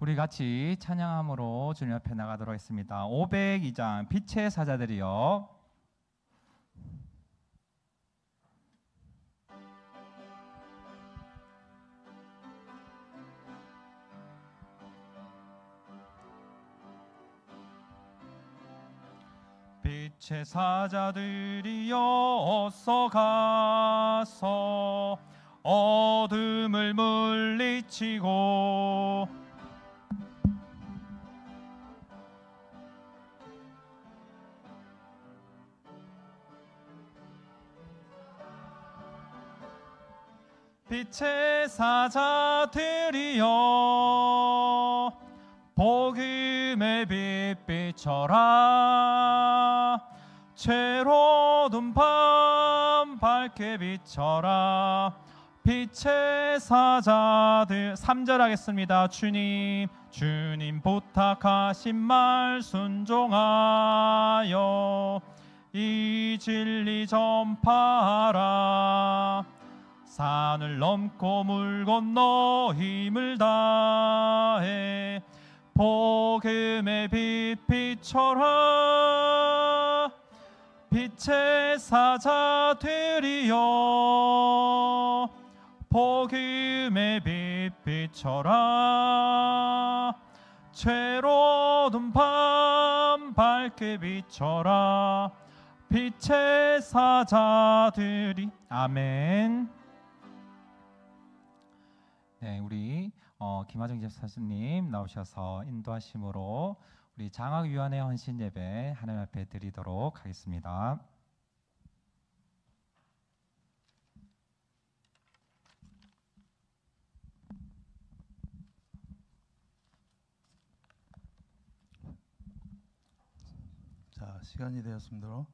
우리 같이 찬양함으로 주님 앞에 나가도록 하겠습니다. 502장 빛의 사자들이여. 빛의 사자들이여 어서 가서 어둠을 물리치고 빛의 사자들이여 복음의 빛 비춰라. 죄로운 밤 밝게 비춰라. 빛의 사자들 3절 하겠습니다. 주님 부탁하신 말 순종하여 이 진리 전파하라. 산을 넘고 물 건너 힘을 다해 복음의 빛 비춰라. 빛의 사자들이여 복음의 빛 비춰라. 죄로운 밤 밝게 비춰라. 빛의 사자들이. 아멘. 네, 우리 김하정 집사님 나오셔서 인도하심으로 우리 장학위원회 헌신 예배 하나님 앞에 드리도록 하겠습니다. 자, 시간이 되었습니다.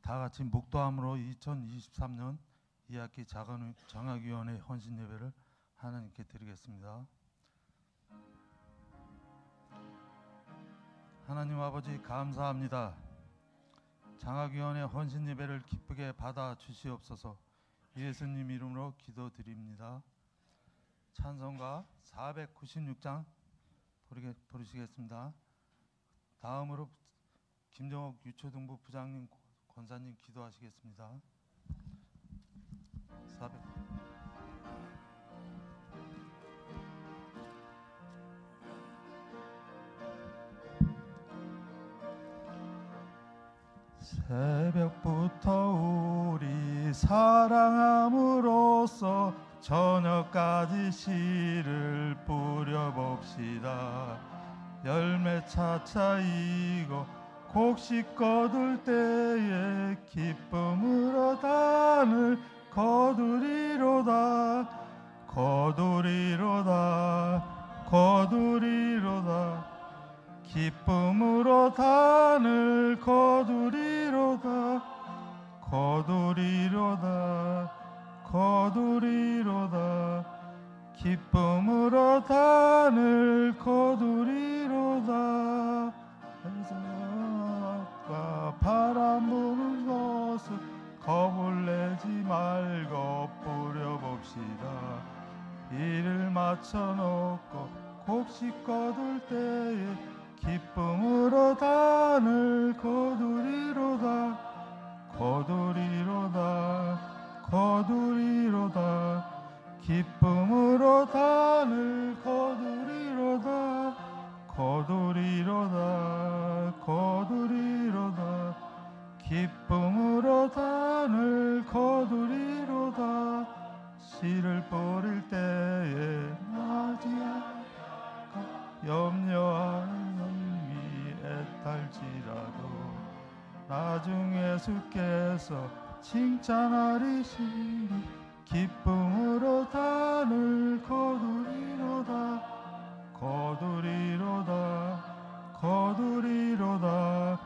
다 같이 묵도함으로 2023년 2학기 장학위원회 헌신 예배를 하나님께 드리겠습니다. 하나님 아버지 감사합니다. 장학위원회 헌신 예배를 기쁘게 받아 주시옵소서. 예수님 이름으로 기도드립니다. 찬송가 496장 부르시겠습니다. 다음으로 김정옥 유초등부 부장님 권사님 기도하시겠습니다. 400. 새벽부터 우리 사랑함으로써 저녁까지 씨를 뿌려봅시다. 열매 차차이고 곡식 거둘 때에 기쁨으로 단을 거두리로다. 거두리로다. 거두리로다. 기쁨으로 단을 거두리로다. 거두리로다. 거두리로다. 기쁨으로 단을 거두리로다. 해성과 바람 부는 것을 겁을 내지 말고 뿌려봅시다. 일을 마쳐놓고 곡식 거둘 때에 기쁨으로 단을 거두리로다. 거두리로다. 거두리로다. 기쁨으로 단을 거두리로다. 거두리로다. 거두리로다. 기쁨으로 단을 거두리로다. 씨를 뿌릴 때에 나지 않고 염려하는 애탈지라도 나중에 주께서 칭찬하리시니 기쁨으로 단을 거두리로다. 거두리로다. 거두리로다.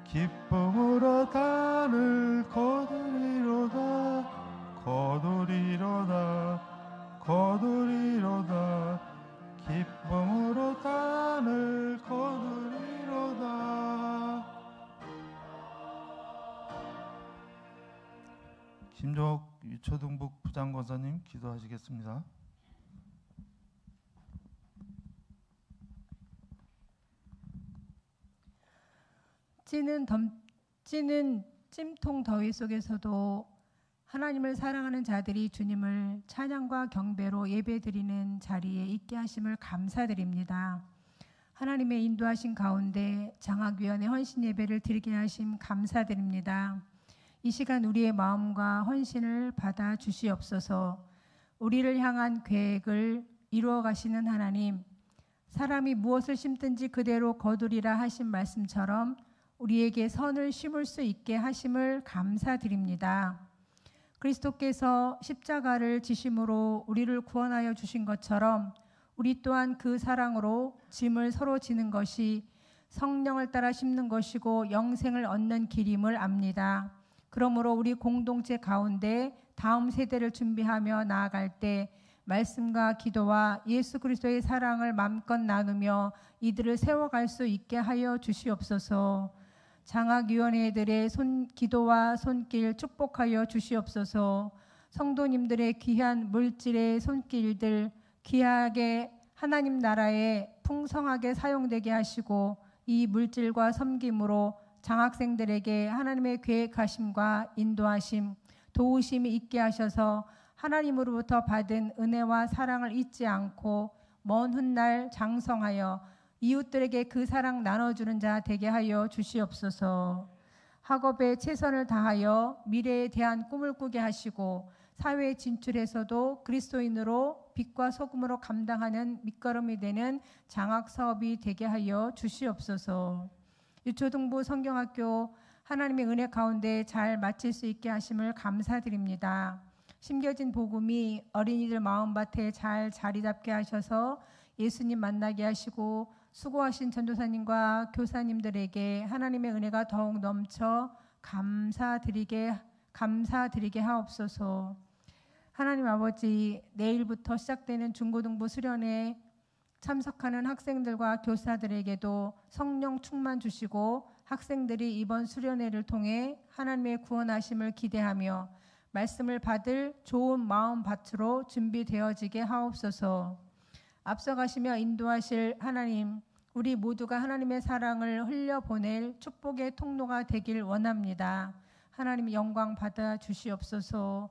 기쁨으로 단을 거두리로다. 거두리로다. 거두리로다. 기쁨으로 단을 거두리로다. 김종옥 유초등부 부장권사님 기도하시겠습니다. 찌는 찜통 더위 속에서도 하나님을 사랑하는 자들이 주님을 찬양과 경배로 예배드리는 자리에 있게 하심을 감사드립니다. 하나님의 인도하신 가운데 장학위원회 헌신 예배를 드리게 하심 감사드립니다. 이 시간 우리의 마음과 헌신을 받아 주시옵소서. 우리를 향한 계획을 이루어 가시는 하나님, 사람이 무엇을 심든지 그대로 거두리라 하신 말씀처럼 우리에게 선을 심을 수 있게 하심을 감사드립니다. 그리스도께서 십자가를 지심으로 우리를 구원하여 주신 것처럼 우리 또한 그 사랑으로 짐을 서로 지는 것이 성령을 따라 심는 것이고 영생을 얻는 길임을 압니다. 그러므로 우리 공동체 가운데 다음 세대를 준비하며 나아갈 때 말씀과 기도와 예수 그리스도의 사랑을 마음껏 나누며 이들을 세워갈 수 있게 하여 주시옵소서. 장학위원회들의 기도와 손길 축복하여 주시옵소서. 성도님들의 귀한 물질의 손길들 귀하게 하나님 나라에 풍성하게 사용되게 하시고 이 물질과 섬김으로 장학생들에게 하나님의 계획하심과 인도하심, 도우심이 있게 하셔서 하나님으로부터 받은 은혜와 사랑을 잊지 않고 먼 훗날 장성하여 이웃들에게 그 사랑 나눠주는 자 되게 하여 주시옵소서. 학업에 최선을 다하여 미래에 대한 꿈을 꾸게 하시고 사회에 진출해서도 그리스도인으로 빛과 소금으로 감당하는 밑거름이 되는 장학 사업이 되게 하여 주시옵소서. 유초등부 성경학교 하나님의 은혜 가운데 잘 마칠 수 있게 하심을 감사드립니다. 심겨진 복음이 어린이들 마음밭에 잘 자리 잡게 하셔서 예수님 만나게 하시고 수고하신 전도사님과 교사님들에게 하나님의 은혜가 더욱 넘쳐 감사드리게 하옵소서. 하나님 아버지, 내일부터 시작되는 중고등부 수련회 참석하는 학생들과 교사들에게도 성령 충만 주시고 학생들이 이번 수련회를 통해 하나님의 구원하심을 기대하며 말씀을 받을 좋은 마음밭으로 준비되어지게 하옵소서. 앞서가시며 인도하실 하나님, 우리 모두가 하나님의 사랑을 흘려보낼 축복의 통로가 되길 원합니다. 하나님 영광 받아 주시옵소서.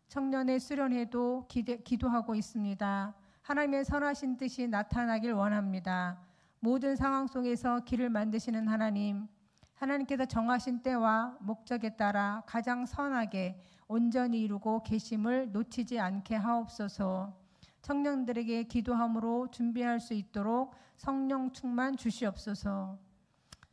청년의 수련회도 기도하고 있습니다. 하나님의 선하신 뜻이 나타나길 원합니다. 모든 상황 속에서 길을 만드시는 하나님, 하나님께서 정하신 때와 목적에 따라 가장 선하게 온전히 이루고 계심을 놓치지 않게 하옵소서. 청년들에게 기도함으로 준비할 수 있도록 성령 충만 주시옵소서.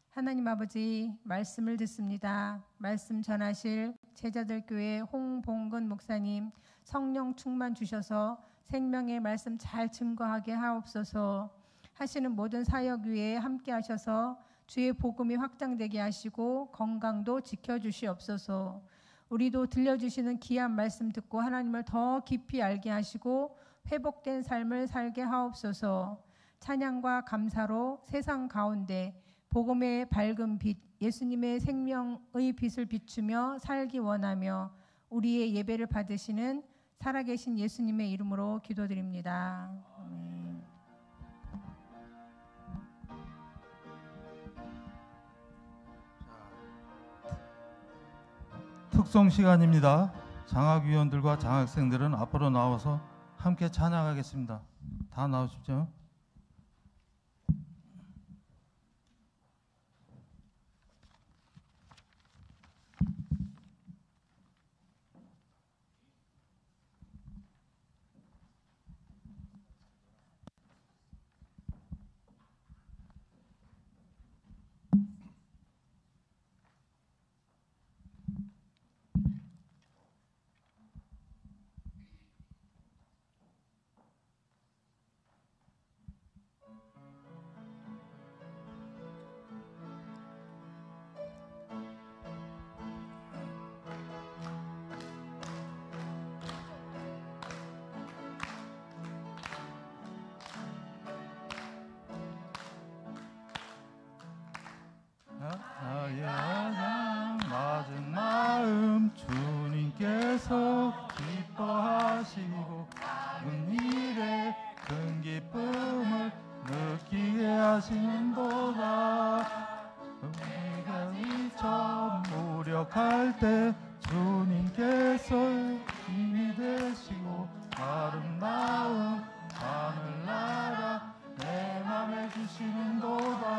하나님 아버지, 말씀을 듣습니다. 말씀 전하실 제자들 교회 홍봉근 목사님 성령 충만 주셔서 생명의 말씀 잘 증거하게 하옵소서. 하시는 모든 사역 위에 함께 하셔서 주의 복음이 확장되게 하시고 건강도 지켜주시옵소서. 우리도 들려주시는 귀한 말씀 듣고 하나님을 더 깊이 알게 하시고 회복된 삶을 살게 하옵소서. 찬양과 감사로 세상 가운데 복음의 밝은 빛, 예수님의 생명의 빛을 비추며 살기 원하며 우리의 예배를 받으시는 살아계신 예수님의 이름으로 기도드립니다. 아멘. 특송 시간입니다. 장학위원들과 장학생들은 앞으로 나와서 함께 찬양하겠습니다. 다 나오십시오. 나의 낮은 마음 주님께서 기뻐하시고 작은 일에 큰 기쁨을 느끼게 하시는도다. 내가 기억할 때 주님께서 힘이 되시고 아름다운 하늘나라 내 맘에 주시는도다.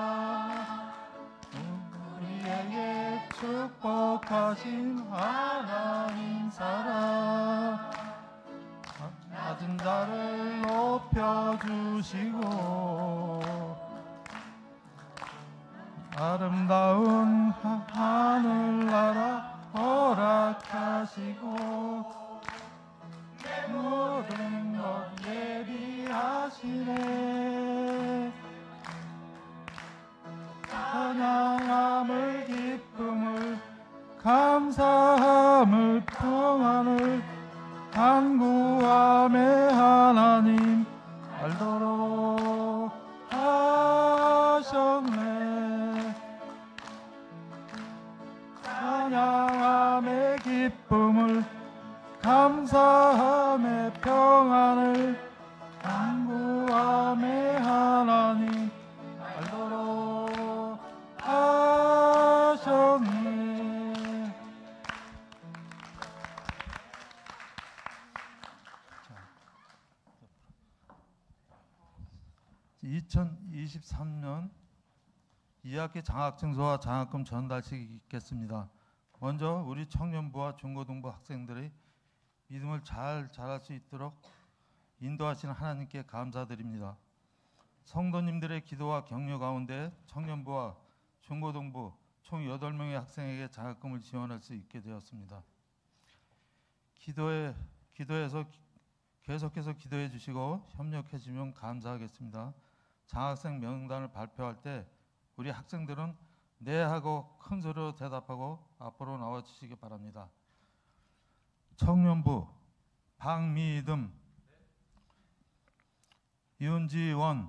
우리에게 축복하신 하나님 사랑 낮은 자를 높여주시고 아름다운 하늘나라 허락하시고 모든 것 예비하시네. 찬양함을 기쁨을 감사함을 평안을 간구함의 하나님 알도록 하셨네. 찬양함의 기쁨을 감사함의 평안을 간구함의 하나님 알도록 하셨네. 2023년 2학기 장학증서와 장학금 전달식이 있겠습니다. 먼저 우리 청년부와 중고등부 학생들의 믿음을 잘 자랄 수 있도록 인도하시는 하나님께 감사드립니다. 성도님들의 기도와 격려 가운데 청년부와 중고등부 총 8명의 학생에게 장학금을 지원할 수 있게 되었습니다. 기도해서 계속해서 기도해 주시고 협력해 주시면 감사하겠습니다. 장학생 명단을 발표할 때 우리 학생들은 네 하고 큰 소리로 대답하고 앞으로 나와 주시기 바랍니다. 청년부 박미듬, 윤지원,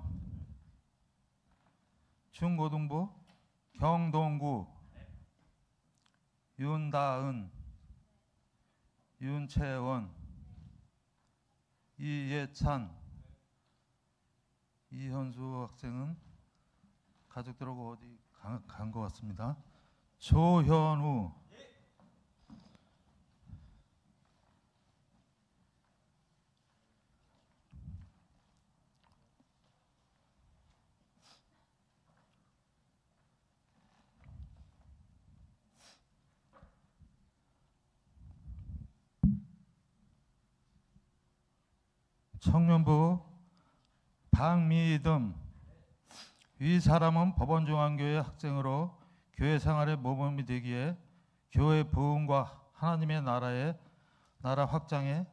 중고등부 경동구, 윤다은, 윤채원, 이예찬, 이현수 학생은 가족들하고 어디 간 것 같습니다. 조현우, 청년부 박미듬, 이 사람은 법원중앙교회 학생으로 교회 생활의 모범이 되기에 교회 부흥과 하나님의 나라 확장에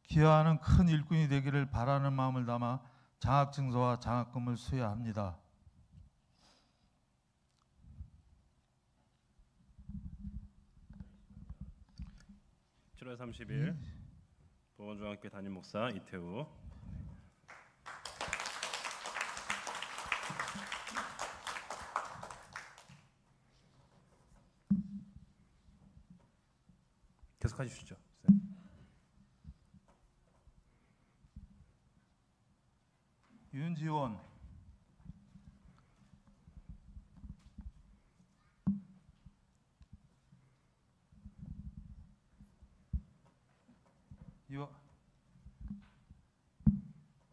기여하는 큰 일꾼이 되기를 바라는 마음을 담아 장학증서와 장학금을 수여합니다. (7월 30일) 법원중앙교회 담임 목사 이태우. 계속 해주시죠. 윤지원,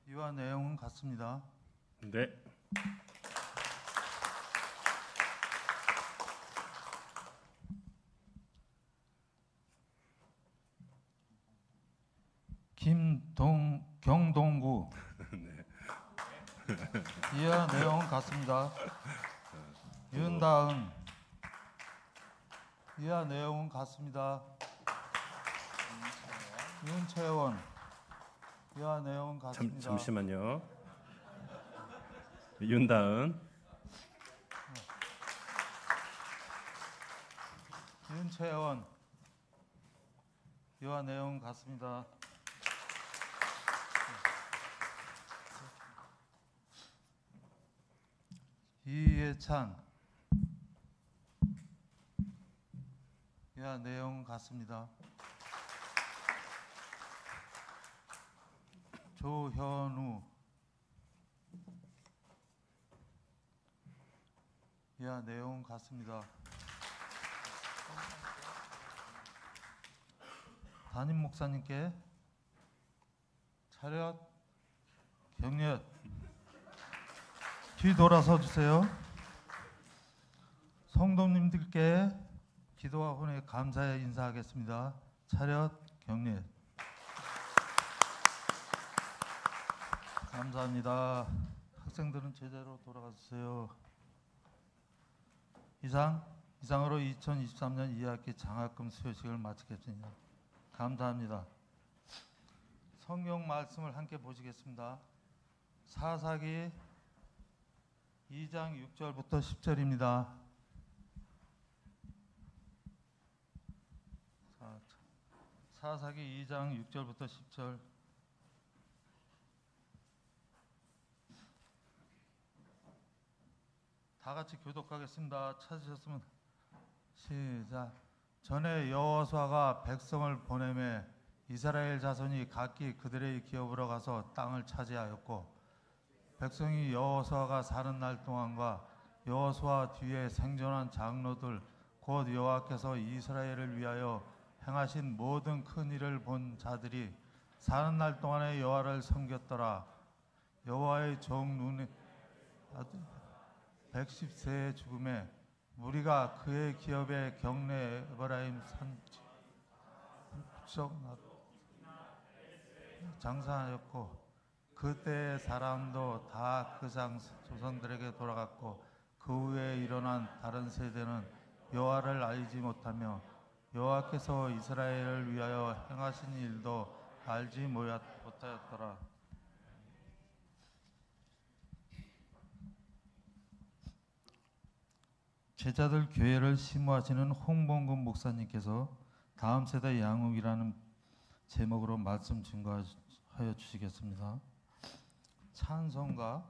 이와 내용은 같습니다. 네. 경동구 네. 이와 내용은 같습니다. 윤다은 이와 내용은 같습니다. 윤채원 이와 내용은 같습니다. 잠시만요. 윤다은, 윤채원 이와 내용은 같습니다. 이예찬 이와 내용은 같습니다. 조현우 이하 내용 같습니다. 담임 목사님께 차렷, 경례, 뒤돌아서 주세요. 성도님들께 기도와 혼에 감사의 인사하겠습니다. 차렷, 경례. 감사합니다. 학생들은 제자로 돌아가 주세요. 이상으로 2023년 2학기 장학금 수여식을 마치겠습니다. 감사합니다. 성경 말씀을 함께 보시겠습니다. 사사기 2장 6절부터 10절입니다. 사사기 2장 6절부터 10절. 다 같이 교독하겠습니다. 찾으셨으면 시작. 전에 여호수아가 백성을 보내매 이스라엘 자손이 각기 그들의 기업으로 가서 땅을 차지하였고 백성이 여호수아가 사는 날 동안과 여호수아 뒤에 생존한 장로들 곧 여호와께서 이스라엘을 위하여 행하신 모든 큰 일을 본 자들이 사는 날 동안에 여호와를 섬겼더라. 여호와의 종 눈에 110세의 죽음에 무리가 그의 기업에 경내 에브라임 산 북쪽 장사하였고 그때의 사람도 다 그 조상들에게 돌아갔고 그 후에 일어난 다른 세대는 여호와를 알지 못하며 여호와께서 이스라엘을 위하여 행하신 일도 알지 못하였더라. 제자들 교회를 심무하시는 홍봉근 목사님께서 다음 세대 양육이라는 제목으로 말씀 증거하여 주시겠습니다. 찬송가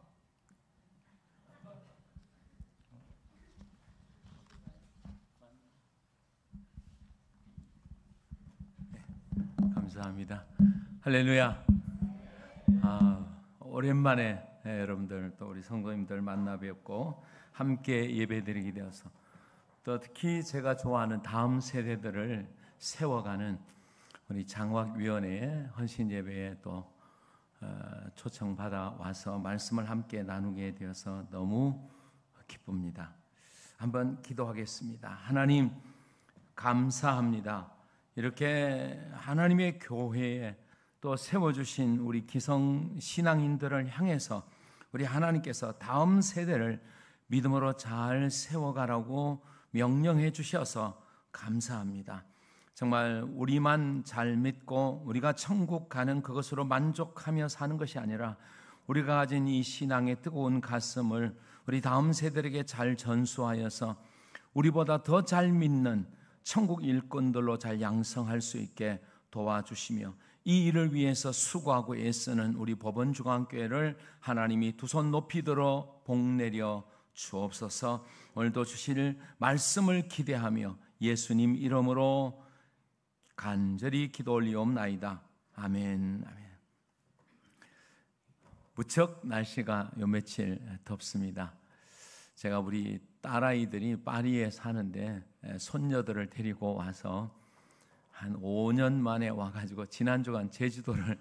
감사합니다. 할렐루야. 오랜만에 여러분들 또 우리 성도님들 만나 뵙고 함께 예배드리게 되어서 또 특히 제가 좋아하는 다음 세대들을 세워가는 우리 장학위원회의 헌신 예배에 또 초청받아 와서 말씀을 함께 나누게 되어서 너무 기쁩니다. 한번 기도하겠습니다. 하나님 감사합니다. 이렇게 하나님의 교회에 또 세워주신 우리 기성 신앙인들을 향해서 우리 하나님께서 다음 세대를 믿음으로 잘 세워가라고 명령해 주셔서 감사합니다. 정말 우리만 잘 믿고 우리가 천국 가는 그것으로 만족하며 사는 것이 아니라 우리가 가진 이 신앙의 뜨거운 가슴을 우리 다음 세대에게 잘 전수하여서 우리보다 더 잘 믿는 천국 일꾼들로 잘 양성할 수 있게 도와주시며 이 일을 위해서 수고하고 애쓰는 우리 법원중앙교회를 하나님이 두 손 높이 들어 복내려 주옵소서. 오늘도 주실 말씀을 기대하며 예수님 이름으로 간절히 기도 올리옵나이다. 아멘. 아멘. 무척 날씨가 요 며칠 덥습니다. 제가 우리 딸아이들이 파리에 사는데 손녀들을 데리고 와서 한 5년 만에 와가지고 지난주간 제주도를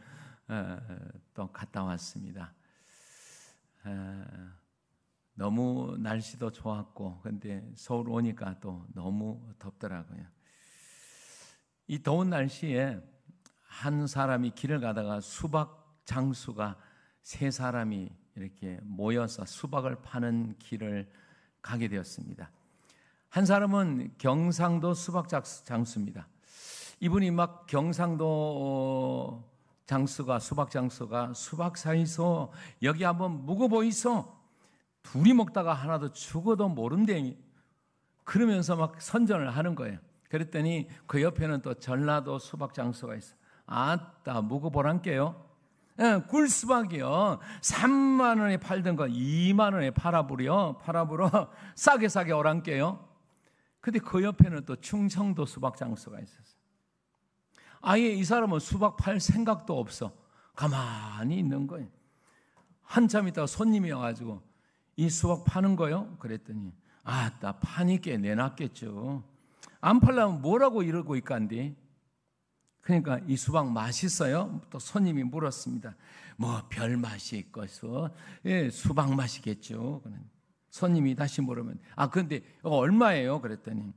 또 갔다 왔습니다. 너무 날씨도 좋았고 근데 서울 오니까 또 너무 덥더라고요. 이 더운 날씨에 한 사람이 길을 가다가 수박 장수가 세 사람이 이렇게 모여서 수박을 파는 길을 가게 되었습니다. 한 사람은 경상도 수박 장수입니다. 이분이 막 경상도 장수가 수박 장수가 수박 사이소 여기 한번 묵어보이소. 둘이 먹다가 하나도 죽어도 모른대. 그러면서 막 선전을 하는 거예요. 그랬더니 그 옆에는 또 전라도 수박 장수가 있어. 아따 묵어보란께요. 굴수박이요. 3만 원에 팔던 거 2만 원에 팔아부려 싸게 오란께요. 근데 그 옆에는 또 충청도 수박 장수가 있었어요. 아예 이 사람은 수박 팔 생각도 없어. 가만히 있는 거예요. 한참 있다가 손님이 와가지고 이 수박 파는 거요? 그랬더니 나 판이 꽤 내놨겠죠. 안 팔려면 뭐라고 이러고 있간디. 그러니까 이 수박 맛있어요? 또 손님이 물었습니다. 뭐 별 맛이 있겠어? 예, 수박 맛이겠죠. 손님이 다시 물으면 근데 이거 얼마예요? 그랬더니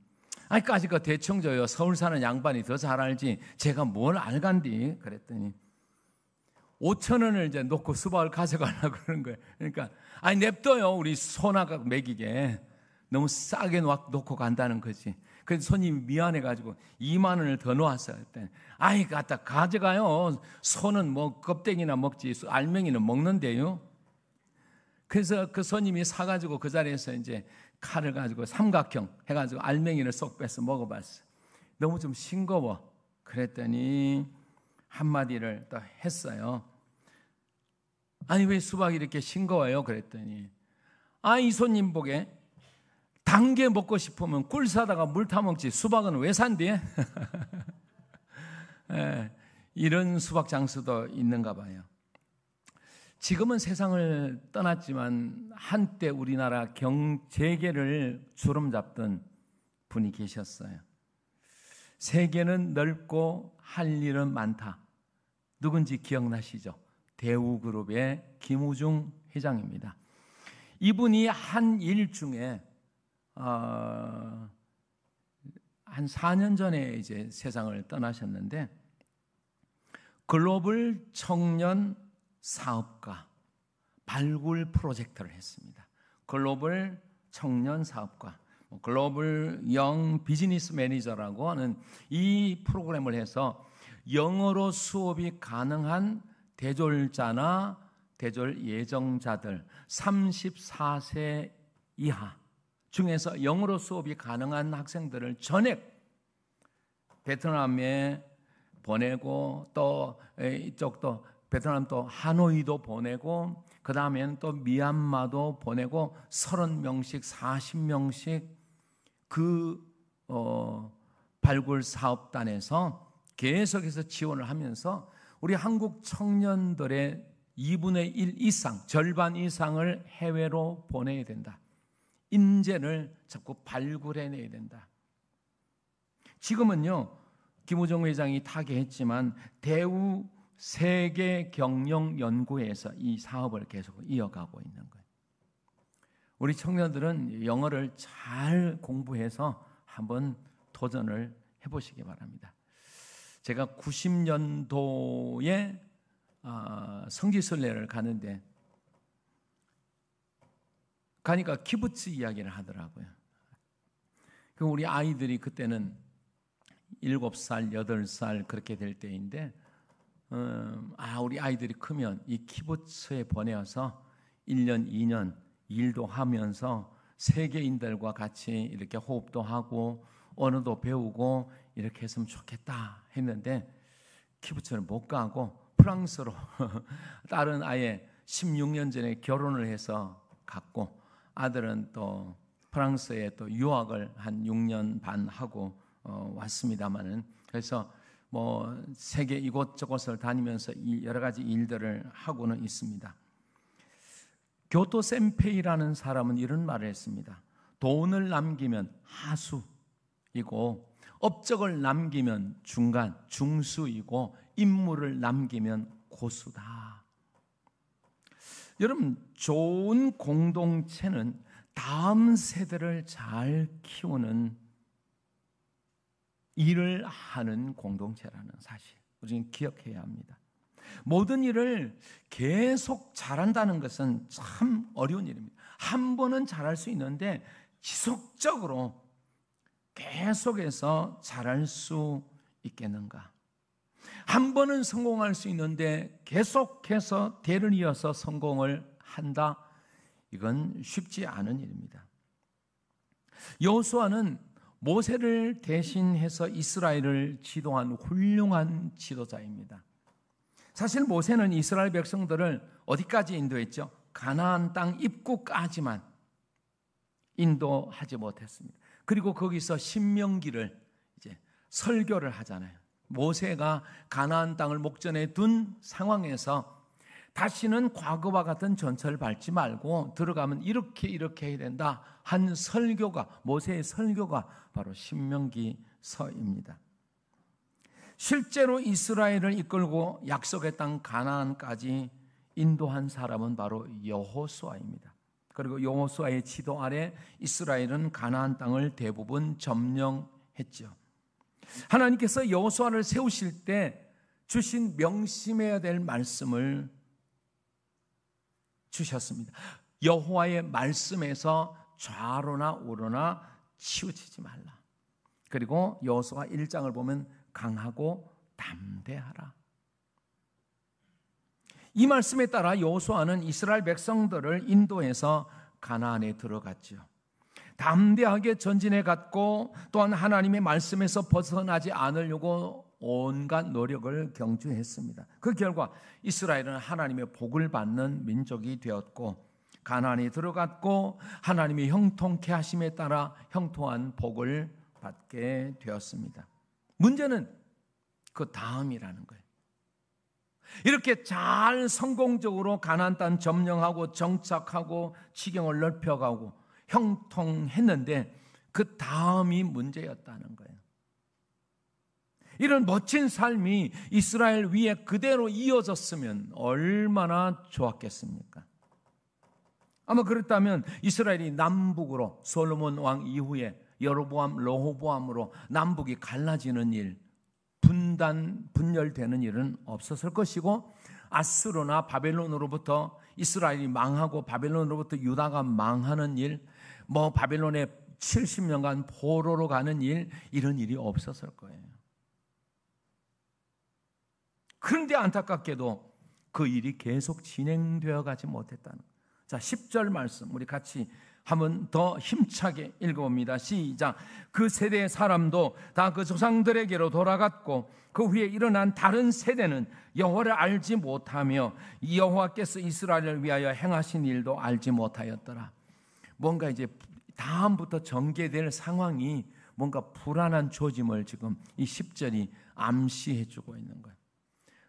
까짓 거 대충 줘요. 서울 사는 양반이 더 잘 알지 제가 뭘 알간디. 그랬더니 5,000원을 이제 놓고 수박을 가져가려고 그러는 거예요. 그러니까 냅둬요. 우리 소나가 먹이게. 너무 싸게 놓고 간다는 거지. 그래서 손님이 미안해가지고 2만 원을 더 놓았어요. 그랬더니 갖다 가져가요. 소는 뭐 껍데기나 먹지 알맹이는 먹는데요. 그래서 그 손님이 사가지고 그 자리에서 이제 칼을 가지고 삼각형 해가지고 알맹이를 쏙 빼서 먹어봤어요. 너무 좀 싱거워. 그랬더니 한마디를 또 했어요. 왜 수박이 이렇게 싱거워요? 그랬더니 이 손님 보게 단 게 먹고 싶으면 꿀 사다가 물 타먹지 수박은 왜 산디? 이런 수박 장수도 있는가 봐요. 지금은 세상을 떠났지만 한때 우리나라 경제계를 주름잡던 분이 계셨어요. 세계는 넓고 할 일은 많다. 누군지 기억나시죠? 대우그룹의 김우중 회장입니다. 이분이 한 일 중에 한 4년 전에 이제 세상을 떠나셨는데 글로벌 청년 사업가 발굴 프로젝트를 했습니다. 글로벌 청년 사업가, 글로벌 영 비즈니스 매니저라고 하는 이 프로그램을 해서 영어로 수업이 가능한 대졸자나 대졸 예정자들 34세 이하 중에서 영어로 수업이 가능한 학생들을 전액 베트남에 보내고 또 이쪽도 베트남 또 하노이도 보내고 그 다음에는 또 미얀마도 보내고 30명씩 40명씩 그 발굴 사업단에서 계속해서 지원을 하면서 우리 한국 청년들의 2분의 1 이상, 절반 이상을 해외로 보내야 된다. 인재를 자꾸 발굴해내야 된다. 지금은요, 김우중 회장이 타계했지만 대우 세계경영연구회에서 이 사업을 계속 이어가고 있는 거예요. 우리 청년들은 영어를 잘 공부해서 한번 도전을 해보시기 바랍니다. 제가 90년도에 성지순례를 가는데 가니까 키부츠 이야기를 하더라고요. 우리 아이들이 그때는 7살, 8살 그렇게 될 때인데 우리 아이들이 크면 이 키부츠에 보내어서 1년, 2년 일도 하면서 세계인들과 같이 이렇게 호흡도 하고 언어도 배우고 이렇게 했으면 좋겠다 했는데 키부츠를 못 가고 프랑스로 딸은 아예 16년 전에 결혼을 해서 갔고 아들은 또 프랑스에 또 유학을 한 6년 반 하고 왔습니다만은 그래서 뭐 세계 이곳저곳을 다니면서 여러 가지 일들을 하고는 있습니다. 교토 센페이라는 사람은 이런 말을 했습니다. 돈을 남기면 하수이고 업적을 남기면 중간, 중수이고 인물을 남기면 고수다. 여러분, 좋은 공동체는 다음 세대를 잘 키우는 일을 하는 공동체라는 사실 우리는 기억해야 합니다. 모든 일을 계속 잘한다는 것은 참 어려운 일입니다. 한 번은 잘할 수 있는데 지속적으로 계속해서 잘할 수 있겠는가? 한 번은 성공할 수 있는데 계속해서 대를 이어서 성공을 한다? 이건 쉽지 않은 일입니다. 여호수아는 모세를 대신해서 이스라엘을 지도한 훌륭한 지도자입니다. 사실 모세는 이스라엘 백성들을 어디까지 인도했죠? 가나안 땅 입구까지만 인도하지 못했습니다. 그리고 거기서 신명기를 이제 설교를 하잖아요. 모세가 가나안 땅을 목전에 둔 상황에서 다시는 과거와 같은 전철을 밟지 말고 들어가면 이렇게 해야 된다 한 설교가, 모세의 설교가 바로 신명기서입니다. 실제로 이스라엘을 이끌고 약속의 땅 가나안까지 인도한 사람은 바로 여호수아입니다. 그리고 여호수아의 지도 아래 이스라엘은 가나안 땅을 대부분 점령했죠. 하나님께서 여호수아를 세우실 때 주신 명심해야 될 말씀을 주셨습니다. 여호와의 말씀에서 좌로나 우로나 치우치지 말라. 그리고 여호수아 1장을 보면 강하고 담대하라. 이 말씀에 따라 여호수아는 이스라엘 백성들을 인도해서 가나안에 들어갔죠. 담대하게 전진해 갔고 또한 하나님의 말씀에서 벗어나지 않으려고 온갖 노력을 경주했습니다. 그 결과 이스라엘은 하나님의 복을 받는 민족이 되었고 가나안에 들어갔고 하나님의 형통케 하심에 따라 형통한 복을 받게 되었습니다. 문제는 그 다음이라는 거예요. 이렇게 잘 성공적으로 가나안 땅 점령하고 정착하고 지경을 넓혀가고 형통했는데 그 다음이 문제였다는 거예요. 이런 멋진 삶이 이스라엘 위에 그대로 이어졌으면 얼마나 좋았겠습니까? 아마 그렇다면 이스라엘이 남북으로 솔로몬 왕 이후에 여로보암, 르호보암으로 남북이 갈라지는 일, 분열되는 일은 없었을 것이고 아수르나 바벨론으로부터 이스라엘이 망하고 바벨론으로부터 유다가 망하는 일, 바벨론에 70년간 포로로 가는 일, 이런 일이 없었을 거예요. 그런데 안타깝게도 그 일이 계속 진행되어 가지 못했다는 거예요. 자, 10절 말씀 우리 같이 한번 더 힘차게 읽어봅니다. 시작. 그 세대의 사람도 다 그 조상들에게로 돌아갔고 그 후에 일어난 다른 세대는 여호와를 알지 못하며 여호와께서 이스라엘을 위하여 행하신 일도 알지 못하였더라. 뭔가 이제 다음부터 전개될 상황이 뭔가 불안한 조짐을 지금 이 10절이 암시해 주고 있는 거예요.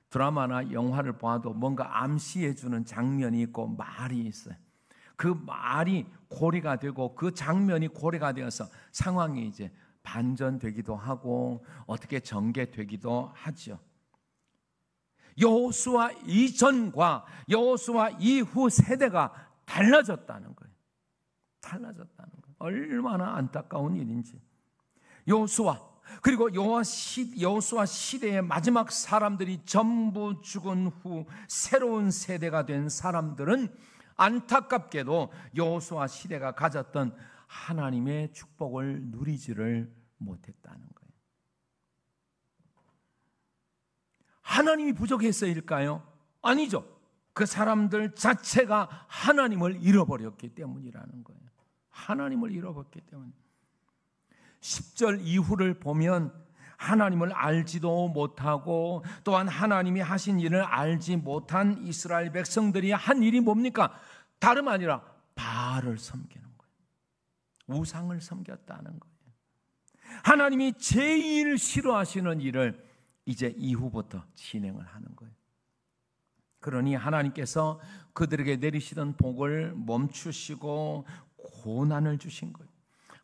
드라마나 영화를 봐도 뭔가 암시해 주는 장면이 있고 말이 있어요. 그 말이 고리가 되고 그 장면이 고리가 되어서 상황이 이제 반전되기도 하고 어떻게 전개되기도 하죠. 여호수아 이전과 여호수아 이후 세대가 달라졌다는 거예요. 달라졌다는 거예요. 얼마나 안타까운 일인지. 여호수아 그리고 여호수아 시대의 마지막 사람들이 전부 죽은 후 새로운 세대가 된 사람들은 안타깝게도 여호수아 시대가 가졌던 하나님의 축복을 누리지를 못했다는 거예요. 하나님이 부족해서일까요? 아니죠. 그 사람들 자체가 하나님을 잃어버렸기 때문이라는 거예요. 하나님을 잃어버렸기 때문에. 10절 이후를 보면 하나님을 알지도 못하고 또한 하나님이 하신 일을 알지 못한 이스라엘 백성들이 한 일이 뭡니까? 다름 아니라 바알을 섬기는 거예요. 우상을 섬겼다는 거예요. 하나님이 제일 싫어하시는 일을 이제 이후부터 진행을 하는 거예요. 그러니 하나님께서 그들에게 내리시던 복을 멈추시고 고난을 주신 거예요.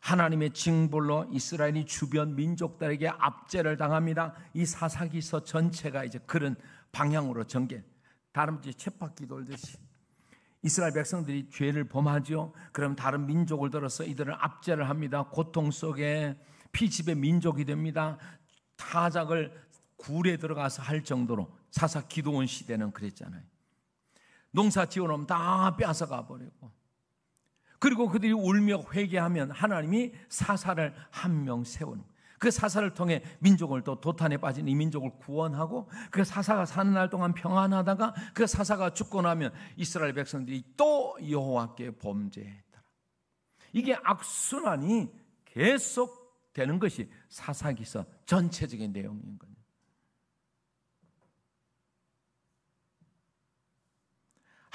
하나님의 징벌로 이스라엘이 주변 민족들에게 압제를 당합니다. 이 사사기서 전체가 이제 그런 방향으로 전개. 다름쥐 쳇바퀴 돌듯이 이스라엘 백성들이 죄를 범하죠. 그럼 다른 민족을 들어서 이들을 압제를 합니다. 고통 속에 피집의 민족이 됩니다. 타작을 굴에 들어가서 할 정도로 사사 기드온 시대는 그랬잖아요. 농사 지어놓으면 다 뺏어가 버리고, 그리고 그들이 울며 회개하면 하나님이 사사를 한 명 세우는 거예요. 그 사사를 통해 민족을 또 도탄에 빠진 이 민족을 구원하고, 그 사사가 사는 날 동안 평안하다가 그 사사가 죽고 나면 이스라엘 백성들이 또 여호와께 범죄했더라. 이게 악순환이 계속 되는 것이 사사기서 전체적인 내용인 거예요.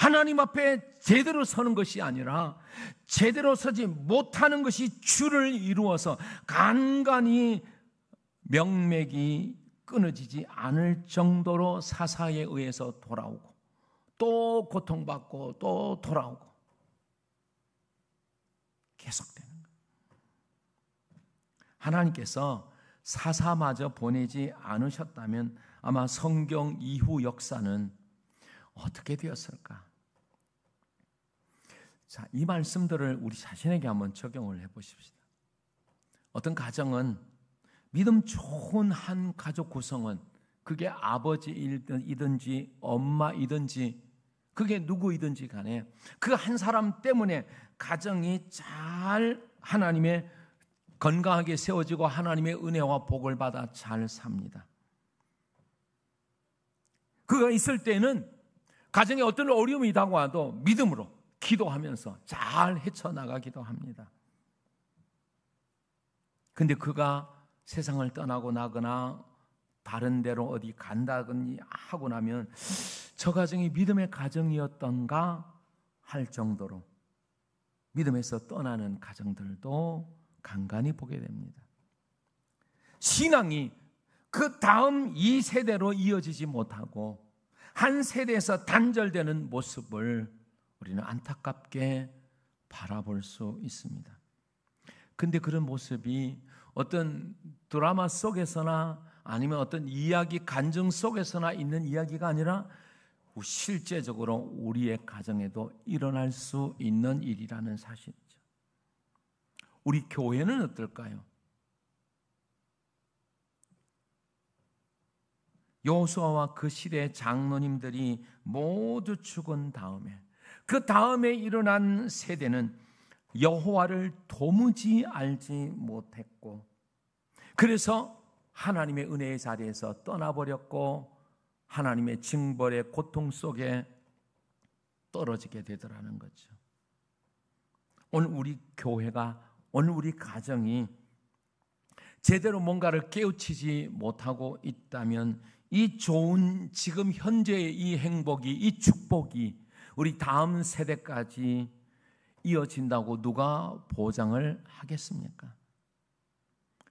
하나님 앞에 제대로 서는 것이 아니라 제대로 서지 못하는 것이 주를 이루어서 간간히 명맥이 끊어지지 않을 정도로 사사에 의해서 돌아오고 또 고통받고 또 돌아오고 계속되는 거예요. 하나님께서 사사마저 보내지 않으셨다면 아마 성경 이후 역사는 어떻게 되었을까? 자, 이 말씀들을 우리 자신에게 한번 적용을 해보십시다. 어떤 가정은 믿음 좋은 한 가족 구성원, 그게 아버지이든지 엄마이든지 그게 누구이든지 간에 그 한 사람 때문에 가정이 잘 하나님의 건강하게 세워지고 하나님의 은혜와 복을 받아 잘 삽니다. 그가 있을 때는 가정에 어떤 어려움이 다가와도 믿음으로 기도하면서 잘 헤쳐나가기도 합니다. 근데 그가 세상을 떠나고 나거나 다른 데로 어디 간다거나 하고 나면 저 가정이 믿음의 가정이었던가 할 정도로 믿음에서 떠나는 가정들도 간간히 보게 됩니다. 신앙이 그 다음 2세대로 이어지지 못하고 한 세대에서 단절되는 모습을 우리는 안타깝게 바라볼 수 있습니다. 근데 그런 모습이 어떤 드라마 속에서나 아니면 어떤 이야기 간증 속에서나 있는 이야기가 아니라 실제적으로 우리의 가정에도 일어날 수 있는 일이라는 사실이죠. 우리 교회는 어떨까요? 여호수아와 그 시대의 장로님들이 모두 죽은 다음에 그 다음에 일어난 세대는 여호와를 도무지 알지 못했고 그래서 하나님의 은혜의 자리에서 떠나버렸고 하나님의 징벌의 고통 속에 떨어지게 되더라는 거죠. 오늘 우리 교회가 오늘 우리 가정이 제대로 뭔가를 깨우치지 못하고 있다면 이 좋은 지금 현재의 이 행복이 이 축복이 우리 다음 세대까지 이어진다고 누가 보장을 하겠습니까?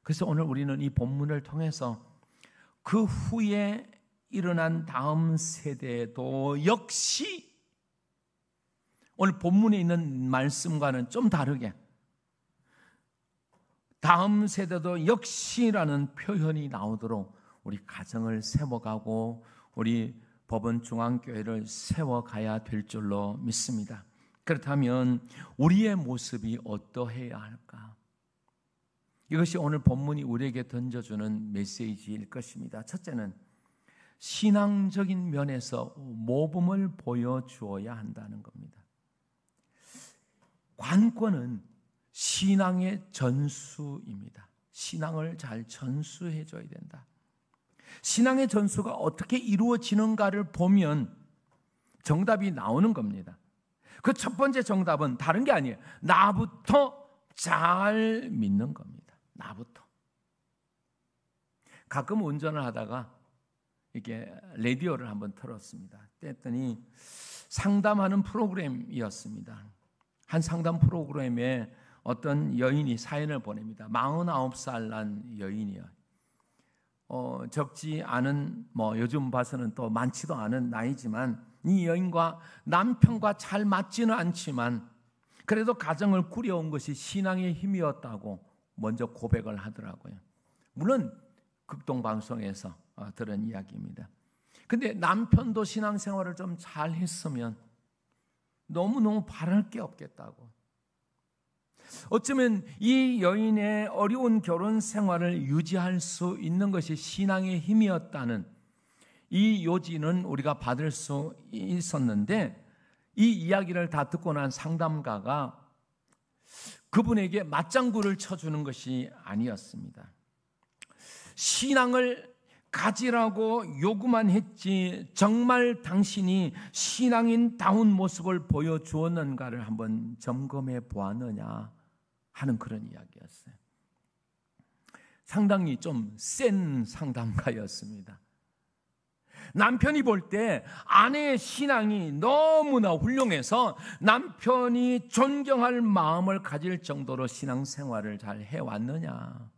그래서 오늘 우리는 이 본문을 통해서 그 후에 일어난 다음 세대도 역시 오늘 본문에 있는 말씀과는 좀 다르게 다음 세대도 역시라는 표현이 나오도록 우리 가정을 세워가고 우리 법원중앙교회를 세워가야 될 줄로 믿습니다. 그렇다면 우리의 모습이 어떠해야 할까? 이것이 오늘 본문이 우리에게 던져주는 메시지일 것입니다. 첫째는 신앙적인 면에서 모범을 보여주어야 한다는 겁니다. 관건은 신앙의 전수입니다. 신앙을 잘 전수해 줘야 된다. 신앙의 전수가 어떻게 이루어지는가를 보면 정답이 나오는 겁니다. 그 첫 번째 정답은 다른 게 아니에요. 나부터 잘 믿는 겁니다. 나부터. 가끔 운전을 하다가 이렇게 라디오를 한번 틀었습니다. 그랬더니 상담하는 프로그램이었습니다. 한 상담 프로그램에 어떤 여인이 사연을 보냅니다. 49살 난 여인이요. 적지 않은 요즘 봐서는 또 많지도 않은 나이지만 이 여인과 남편과 잘 맞지는 않지만 그래도 가정을 꾸려온 것이 신앙의 힘이었다고 먼저 고백을 하더라고요. 물론 극동방송에서 들은 이야기입니다. 근데 남편도 신앙생활을 좀 잘 했으면 너무너무 바랄 게 없겠다고. 어쩌면 이 여인의 어려운 결혼 생활을 유지할 수 있는 것이 신앙의 힘이었다는 이 요지는 우리가 받을 수 있었는데 이 이야기를 다 듣고 난 상담가가 그분에게 맞장구를 쳐주는 것이 아니었습니다. 신앙을 가지라고 요구만 했지 정말 당신이 신앙인다운 모습을 보여주었는가를 한번 점검해 보았느냐 하는 그런 이야기였어요. 상당히 좀 센 상담가였습니다. 남편이 볼 때 아내의 신앙이 너무나 훌륭해서 남편이 존경할 마음을 가질 정도로 신앙생활을 잘 해왔느냐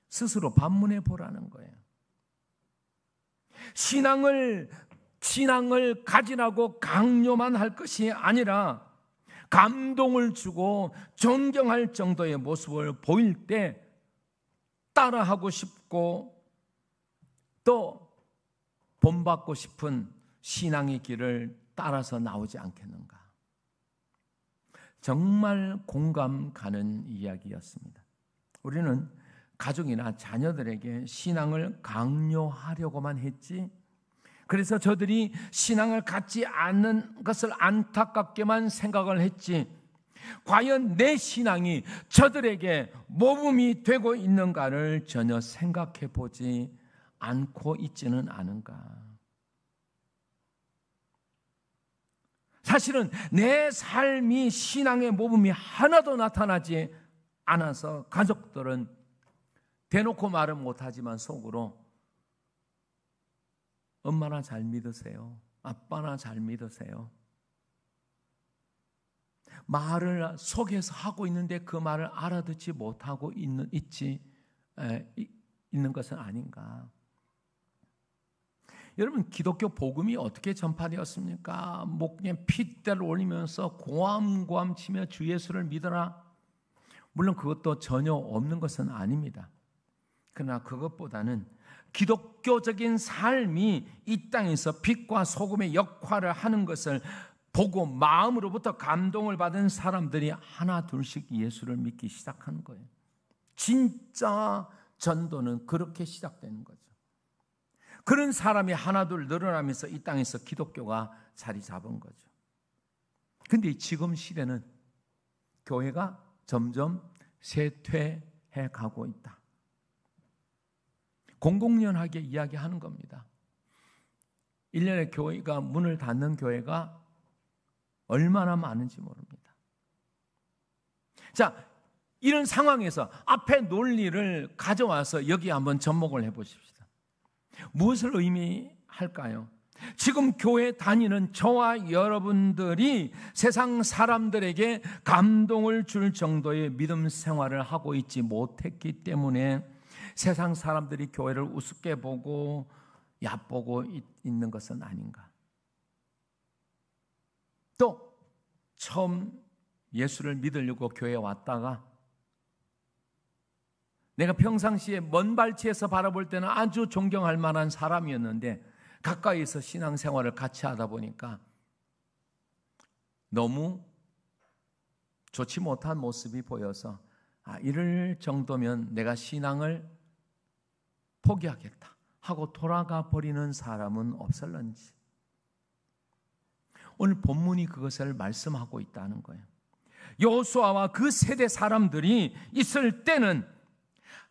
스스로 반문해 보라는 거예요. 신앙을 가지라고 강요만 할 것이 아니라 감동을 주고 존경할 정도의 모습을 보일 때 따라하고 싶고 또 본받고 싶은 신앙의 길을 따라서 나오지 않겠는가. 정말 공감 가는 이야기였습니다. 우리는 가족이나 자녀들에게 신앙을 강요하려고만 했지, 그래서 저들이 신앙을 갖지 않는 것을 안타깝게만 생각을 했지, 과연 내 신앙이 저들에게 모범이 되고 있는가를 전혀 생각해 보지 않고 있지는 않은가. 사실은 내 삶이 신앙의 모범이 하나도 나타나지 않아서 가족들은 대놓고 말은 못하지만 속으로 엄마나 잘 믿으세요, 아빠나 잘 믿으세요, 말을 속에서 하고 있는데 그 말을 알아듣지 못하고 있는 것은 아닌가. 여러분, 기독교 복음이 어떻게 전파되었습니까? 목에 핏대를 올리면서 고함고함 치며 주 예수를 믿어라. 물론 그것도 전혀 없는 것은 아닙니다. 그러나 그것보다는 기독교적인 삶이 이 땅에서 빛과 소금의 역할을 하는 것을 보고 마음으로부터 감동을 받은 사람들이 하나 둘씩 예수를 믿기 시작한 거예요. 진짜 전도는 그렇게 시작되는 거죠. 그런 사람이 하나둘 늘어나면서 이 땅에서 기독교가 자리 잡은 거죠. 그런데 지금 시대는 교회가 점점 쇠퇴해 가고 있다. 공공연하게 이야기하는 겁니다. 1년에 교회가 문을 닫는 교회가 얼마나 많은지 모릅니다. 자, 이런 상황에서 앞에 논리를 가져와서 여기 한번 접목을 해보십시다. 무엇을 의미할까요? 지금 교회 다니는 저와 여러분들이 세상 사람들에게 감동을 줄 정도의 믿음 생활을 하고 있지 못했기 때문에 세상 사람들이 교회를 우습게 보고 얕보고 있는 것은 아닌가. 또 처음 예수를 믿으려고 교회에 왔다가 내가 평상시에 먼 발치에서 바라볼 때는 아주 존경할 만한 사람이었는데 가까이서 신앙생활을 같이 하다 보니까 너무 좋지 못한 모습이 보여서 이럴 정도면 내가 신앙을 포기하겠다 하고 돌아가 버리는 사람은 없을런지. 오늘 본문이 그것을 말씀하고 있다는 거예요. 여호수아와 그 세대 사람들이 있을 때는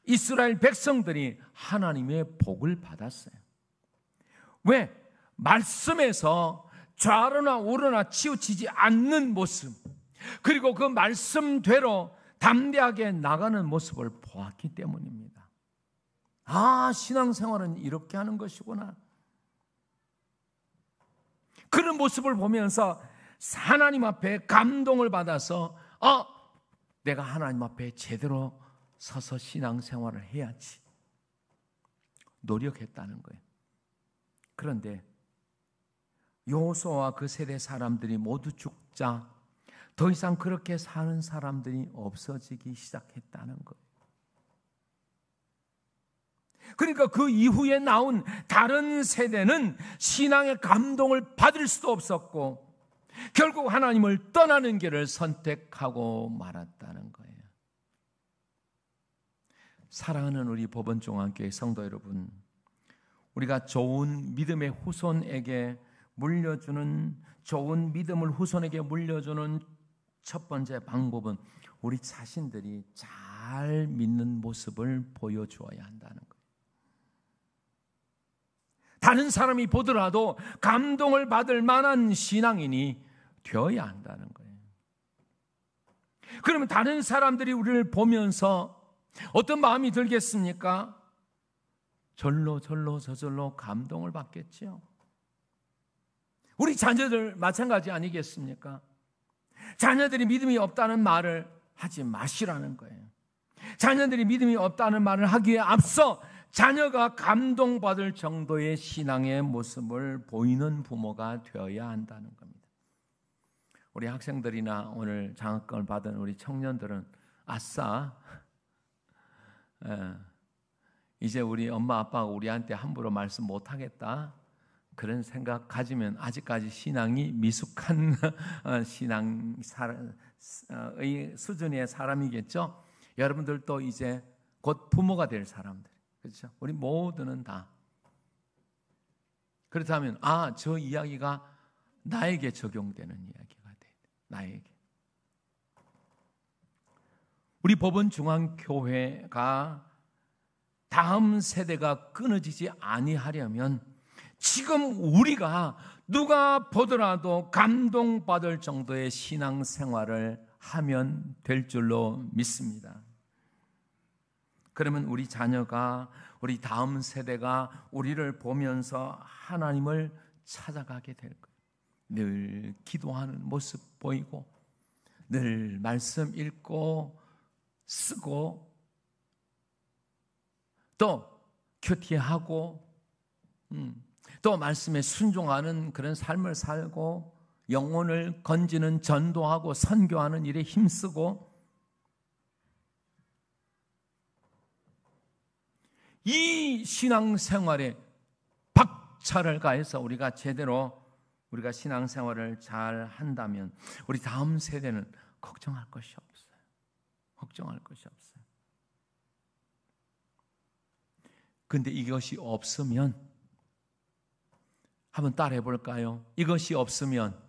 이스라엘 백성들이 하나님의 복을 받았어요. 왜? 말씀에서 좌로나 우로나 치우치지 않는 모습, 그리고 그 말씀대로 담대하게 나가는 모습을 보았기 때문입니다. 신앙생활은 이렇게 하는 것이구나. 그런 모습을 보면서 하나님 앞에 감동을 받아서 내가 하나님 앞에 제대로 서서 신앙생활을 해야지 노력했다는 거예요. 그런데 여호수아와 그 세대 사람들이 모두 죽자 더 이상 그렇게 사는 사람들이 없어지기 시작했다는 거예요. 그러니까 그 이후에 나온 다른 세대는 신앙의 감동을 받을 수도 없었고 결국 하나님을 떠나는 길을 선택하고 말았다는 거예요. 사랑하는 우리 법원종합교회 성도 여러분, 우리가 좋은 믿음의 후손에게 물려주는, 좋은 믿음을 후손에게 물려주는 첫 번째 방법은 우리 자신들이 잘 믿는 모습을 보여주어야 한다는 거예요. 다른 사람이 보더라도 감동을 받을 만한 신앙인이 되어야 한다는 거예요. 그러면 다른 사람들이 우리를 보면서 어떤 마음이 들겠습니까? 저절로 감동을 받겠죠. 우리 자녀들 마찬가지 아니겠습니까? 자녀들이 믿음이 없다는 말을 하지 마시라는 거예요. 자녀들이 믿음이 없다는 말을 하기에 앞서 자녀가 감동받을 정도의 신앙의 모습을 보이는 부모가 되어야 한다는 겁니다. 우리 학생들이나 오늘 장학금을 받은 우리 청년들은 아싸, 이제 우리 엄마 아빠가 우리한테 함부로 말씀 못하겠다, 그런 생각 가지면 아직까지 신앙이 미숙한 신앙의 수준의 사람이겠죠. 여러분들도 이제 곧 부모가 될 사람들, 그렇죠? 우리 모두는 다. 그렇다면 저 이야기가 나에게 적용되는 이야기가 돼. 나에게. 우리 법원중앙교회가 다음 세대가 끊어지지 아니하려면 지금 우리가 누가 보더라도 감동받을 정도의 신앙생활을 하면 될 줄로 믿습니다. 그러면 우리 자녀가, 우리 다음 세대가 우리를 보면서 하나님을 찾아가게 될 거예요. 늘 기도하는 모습 보이고, 늘 말씀 읽고 쓰고, 또 큐티하고, 또 말씀에 순종하는 그런 삶을 살고, 영혼을 건지는 전도하고 선교하는 일에 힘쓰고, 이 신앙생활에 박차를 가해서 우리가 제대로 우리가 신앙생활을 잘 한다면 우리 다음 세대는 걱정할 것이 없어요. 걱정할 것이 없어요. 근데 이것이 없으면, 한번 따라해 볼까요? 이것이 없으면,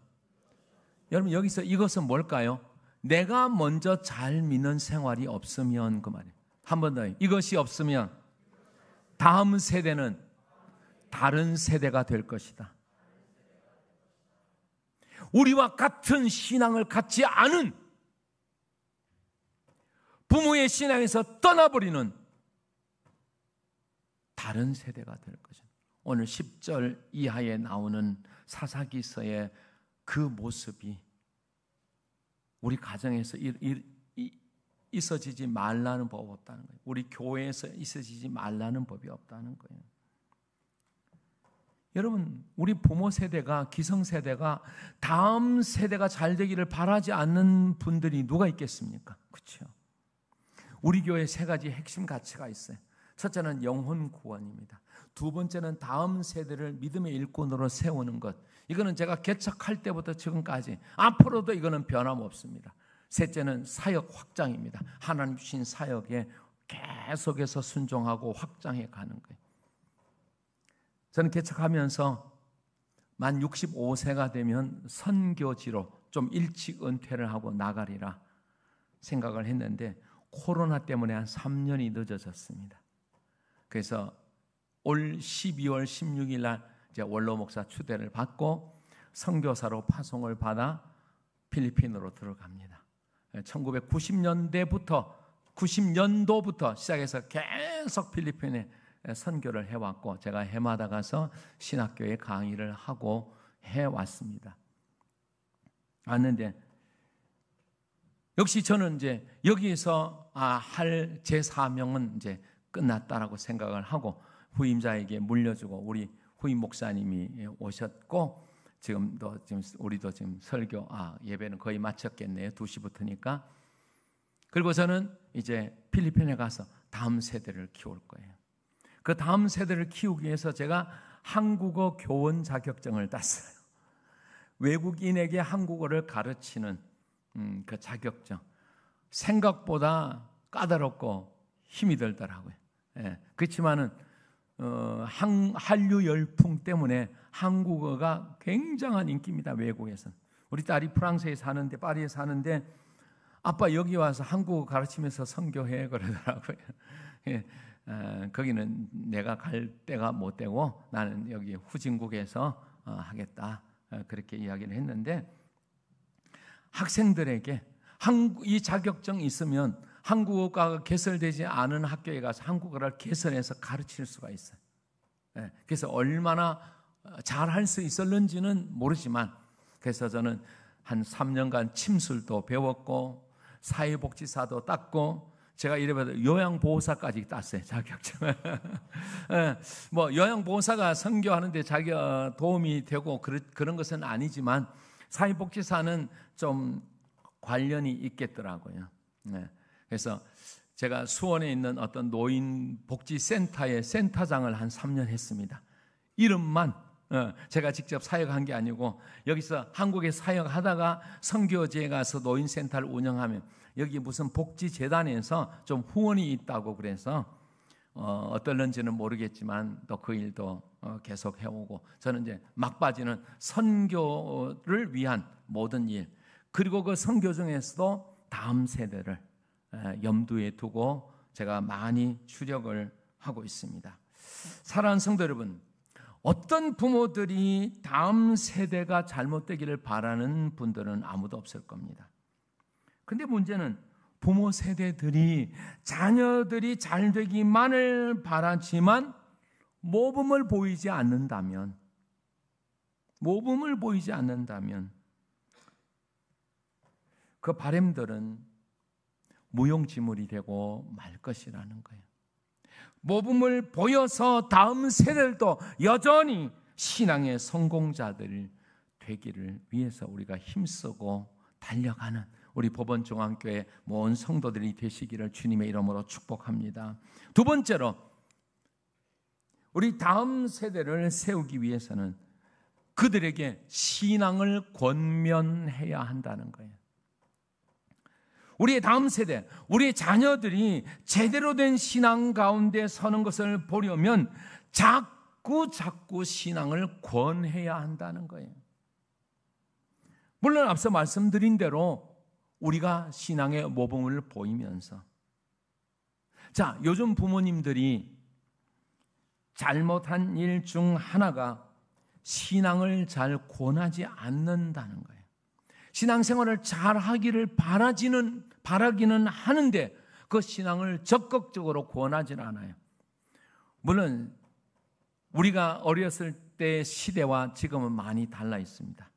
여러분 여기서 이것은 뭘까요? 내가 먼저 잘 믿는 생활이 없으면, 그 말이에요. 한 번 더, 이것이 없으면 다음 세대는 다른 세대가 될 것이다. 우리와 같은 신앙을 갖지 않은, 부모의 신앙에서 떠나버리는 다른 세대가 될 것입니다. 오늘 10절 이하에 나오는 사사기서의 그 모습이 우리 가정에서 있어지지 말라는 법이 없다는 거예요. 우리 교회에서 있어지지 말라는 법이 없다는 거예요. 여러분, 우리 부모 세대가, 기성세대가 다음 세대가 잘 되기를 바라지 않는 분들이 누가 있겠습니까? 그렇죠? 우리 교회에 3가지 핵심 가치가 있어요. 첫째는 영혼 구원입니다. 두 번째는 다음 세대를 믿음의 일꾼으로 세우는 것. 이거는 제가 개척할 때부터 지금까지, 앞으로도 이거는 변함없습니다. 셋째는 사역 확장입니다. 하나님 주신 사역에 계속해서 순종하고 확장해 가는 거예요. 저는 개척하면서 만 65세가 되면 선교지로 좀 일찍 은퇴를 하고 나가리라 생각을 했는데, 코로나 때문에 한 3년이 늦어졌습니다. 그래서 올 12월 16일 날 이제 원로 목사 추대를 받고 선교사로 파송을 받아 필리핀으로 들어갑니다. 1990년도부터 시작해서 계속 필리핀에 선교를 해왔고, 제가 해마다 가서 신학교에 강의를 하고 해왔습니다. 왔는데 역시 저는 이제 여기에서 할 제 사명은 이제 끝났다라고 생각을 하고 후임자에게 물려주고, 우리 후임 목사님이 오셨고, 지금 우리도 지금 설교 예배는 거의 마쳤겠네요. 2시부터니까. 그리고 저는 이제 필리핀에 가서 다음 세대를 키울 거예요. 그 다음 세대를 키우기 위해서 제가 한국어 교원 자격증을 땄어요. 외국인에게 한국어를 가르치는 그 자격증. 생각보다 까다롭고 힘이 들더라고요. 그렇지만은 한류 열풍 때문에 한국어가 굉장한 인기입니다. 외국에서는. 우리 딸이 프랑스에 사는데, 파리에 사는데, 아빠 여기 와서 한국어 가르치면서 선교해 그러더라고요. 거기는 내가 갈 데가 못 되고 나는 여기 후진국에서 하겠다, 그렇게 이야기를 했는데, 학생들에게 이 자격증이 있으면 한국어가 개설되지 않은 학교에 가서 한국어를 개설해서 가르칠 수가 있어요. 그래서 얼마나 잘할 수 있었는지는 모르지만, 그래서 저는 한 3년간 침술도 배웠고 사회복지사도 땄고 제가 이래봐도 요양보호사까지 땄어요, 자격증을. 뭐 요양보호사가 선교하는데 자기가 도움이 되고 그런 것은 아니지만 사회복지사는 좀 관련이 있겠더라고요. 네. 그래서 제가 수원에 있는 어떤 노인복지센터의 센터장을 한 3년 했습니다. 이름만 제가 직접 사역한 게 아니고 여기서 한국에 사역하다가 선교지에 가서 노인센터를 운영하면 여기 무슨 복지재단에서 좀 후원이 있다고 그래서 어떨런지는 모르겠지만 또 그 일도 계속 해오고 저는 이제 막바지는 선교를 위한 모든 일 그리고 그 선교 중에서도 다음 세대를 염두에 두고 제가 많이 추력을 하고 있습니다. 사랑하는 성도 여러분, 어떤 부모들이 다음 세대가 잘못되기를 바라는 분들은 아무도 없을 겁니다. 근데 문제는 부모 세대들이 자녀들이 잘 되기만을 바라지만 모범을 보이지 않는다면 그 바람들은 무용지물이 되고 말 것이라는 거예요. 모범을 보여서 다음 세대들도 여전히 신앙의 성공자들 되기를 위해서 우리가 힘쓰고 달려가는 우리 법원중앙교회 모든 성도들이 되시기를 주님의 이름으로 축복합니다. 두 번째로 우리 다음 세대를 세우기 위해서는 그들에게 신앙을 권면해야 한다는 거예요. 우리의 다음 세대, 우리의 자녀들이 제대로 된 신앙 가운데 서는 것을 보려면 자꾸 신앙을 권해야 한다는 거예요. 물론 앞서 말씀드린 대로 우리가 신앙의 모범을 보이면서 자, 요즘 부모님들이 잘못한 일 중 하나가 신앙을 잘 권하지 않는다는 거예요. 신앙생활을 잘 하기를 바라기는 하는데 그 신앙을 적극적으로 권하지는 않아요. 물론 우리가 어렸을 때 시대와 지금은 많이 달라 있습니다.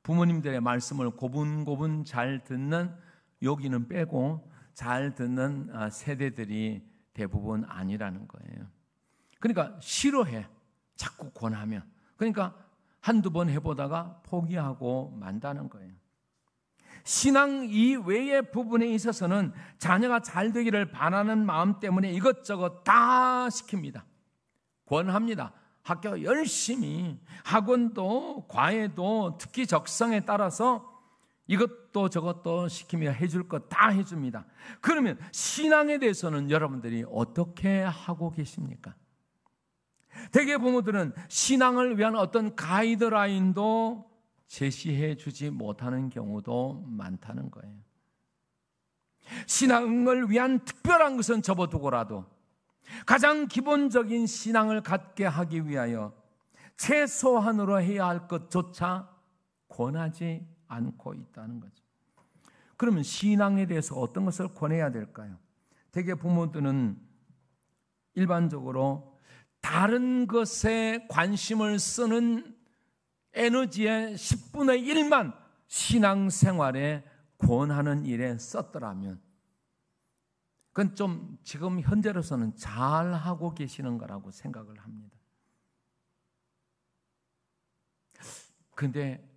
부모님들의 말씀을 고분고분 잘 듣는, 여기는 빼고 잘 듣는 세대들이 대부분 아니라는 거예요. 그러니까 싫어해, 자꾸 권하면. 그러니까 한두 번 해보다가 포기하고 만다는 거예요. 신앙 이외의 부분에 있어서는 자녀가 잘 되기를 바라는 마음 때문에 이것저것 다 시킵니다. 권합니다. 학교 열심히, 학원도 과외도 특기 적성에 따라서 이것도 저것도 시키며 해줄 것 다 해줍니다. 그러면 신앙에 대해서는 여러분들이 어떻게 하고 계십니까? 대개 부모들은 신앙을 위한 어떤 가이드라인도 제시해 주지 못하는 경우도 많다는 거예요. 신앙을 위한 특별한 것은 접어두고라도 가장 기본적인 신앙을 갖게 하기 위하여 최소한으로 해야 할 것조차 권하지 않고 있다는 거죠. 그러면 신앙에 대해서 어떤 것을 권해야 될까요? 대개 부모들은 일반적으로 다른 것에 관심을 쓰는 에너지의 10분의 1만 신앙생활에 권하는 일에 썼더라면 그건 좀 지금 현재로서는 잘하고 계시는 거라고 생각을 합니다. 그런데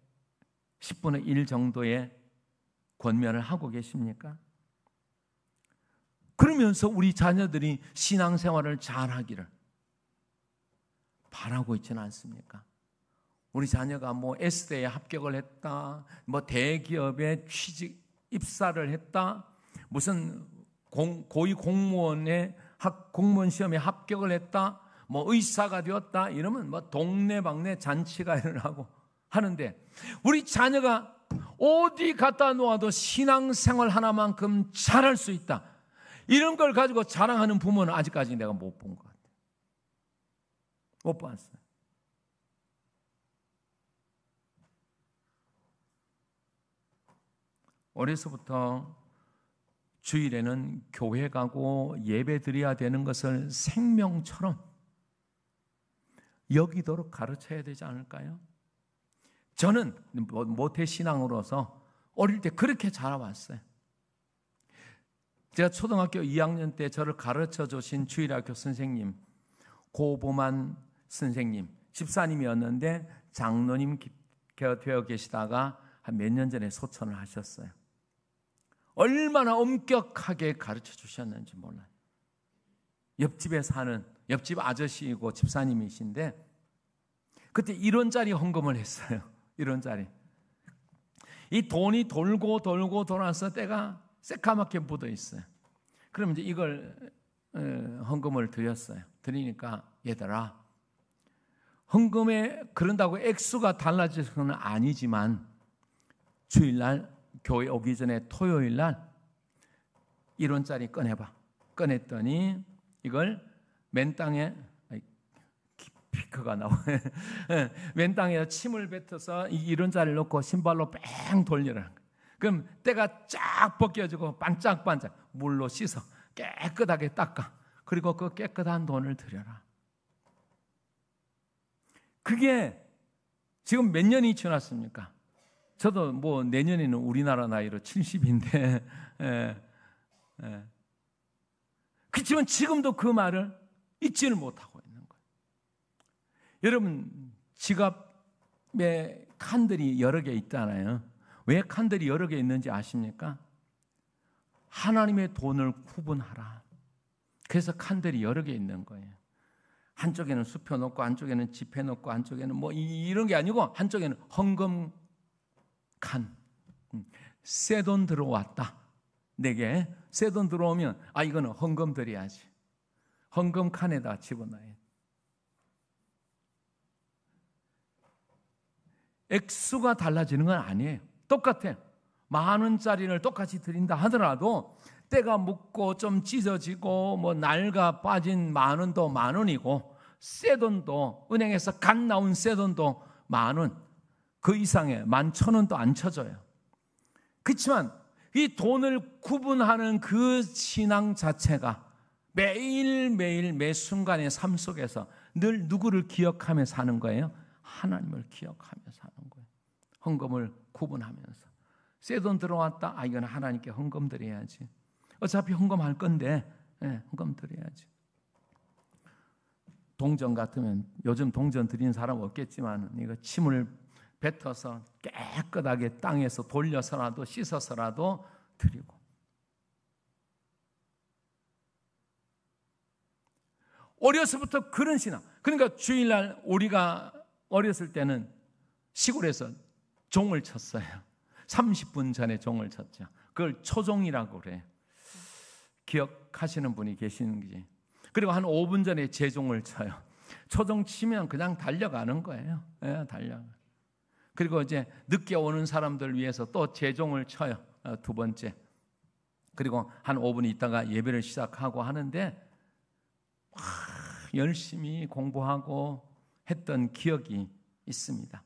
10분의 1 정도의 권면을 하고 계십니까? 그러면서 우리 자녀들이 신앙생활을 잘하기를 바라고 있지는 않습니까? 우리 자녀가 뭐 S대에 합격을 했다, 뭐 대기업에 취직 입사를 했다, 무슨 고위 공무원의 공무원 시험에 합격을 했다, 뭐 의사가 되었다, 이러면 뭐 동네방네 잔치가 일어나고 하는데 우리 자녀가 어디 갖다 놓아도 신앙생활 하나만큼 잘할 수 있다, 이런 걸 가지고 자랑하는 부모는 아직까지 내가 못 본 것 같아요. 못 봤어요. 어려서부터 주일에는 교회 가고 예배 드려야 되는 것을 생명처럼 여기도록 가르쳐야 되지 않을까요? 저는 모태신앙으로서 어릴 때 그렇게 자라왔어요. 제가 초등학교 2학년 때 저를 가르쳐 주신 주일학교 선생님, 고보만 선생님, 집사님이었는데 장로님 되어 계시다가 한 몇 년 전에 소천을 하셨어요. 얼마나 엄격하게 가르쳐 주셨는지 몰라요. 옆집에 사는 옆집 아저씨이고 집사님이신데 그때 1원짜리 헌금을 했어요. 1원짜리. 이 돈이 돌고 돌아서 때가 새까맣게 묻어 있어요. 그럼 이제 이걸 헌금을 드렸어요. 드리니까 얘들아, 헌금에 그런다고 액수가 달라질 건 아니지만 주일날 교회 오기 전에 토요일날 1원짜리 꺼내봐. 꺼냈더니 이걸 맨 땅에 피크가 나와요. 맨 땅에 침을 뱉어서 이 1원짜리를 넣고 신발로 뺑 돌려라. 그럼 때가 쫙 벗겨지고 반짝반짝 물로 씻어 깨끗하게 닦아. 그리고 그 깨끗한 돈을 드려라. 그게 지금 몇 년이 지났습니까? 저도 뭐 내년에는 우리나라 나이로 70인데 그렇지만 지금도 그 말을 잊지를 못하고 있는 거예요. 여러분, 지갑에 칸들이 여러 개 있잖아요. 왜 칸들이 여러 개 있는지 아십니까? 하나님의 돈을 구분하라. 그래서 칸들이 여러 개 있는 거예요. 한쪽에는 수표 넣고 한쪽에는 지폐 넣고 한쪽에는 뭐 이런 게 아니고 한쪽에는 헌금 칸. 새 돈 들어왔다. 내게 새 돈 들어오면 이거는 헌금 드려야지. 헌금 칸에다 집어넣어야 돼. 액수가 달라지는 건 아니에요. 똑같아. 10,000원짜리를 똑같이 드린다 하더라도 때가 묻고 좀 찢어지고 뭐 낡아 빠진 10,000원도 10,000원이고 새 돈도 은행에서 갓 나온 새 돈도 10,000원, 그 이상의 11,000원도 안 쳐줘요. 그렇지만 이 돈을 구분하는 그 신앙 자체가 매일매일 매 순간의 삶 속에서 늘 누구를 기억하며 사는 거예요? 하나님을 기억하며 사는 거예요. 헌금을 구분하면서 새 돈 들어왔다. 이건 하나님께 헌금 드려야지. 어차피 헌금할 건데 헌금 드려야지. 동전 같으면 요즘 동전 드리는 사람 없겠지만 이거 침을 뱉어서 깨끗하게 땅에서 돌려서라도 씻어서라도 드리고. 어려서부터 그런 신앙. 그러니까 주일날 우리가 어렸을 때는 시골에서 종을 쳤어요. 30분 전에 종을 쳤죠. 그걸 초종이라고 그래요. 기억하시는 분이 계시는지. 그리고 한 5분 전에 재종을 쳐요. 초종 치면 그냥 달려가는 거예요. 달려가. 그리고 이제 늦게 오는 사람들 위해서 또 재종을 쳐요. 두 번째. 그리고 한 5분 있다가 예배를 시작하고 하는데 열심히 공부하고 했던 기억이 있습니다.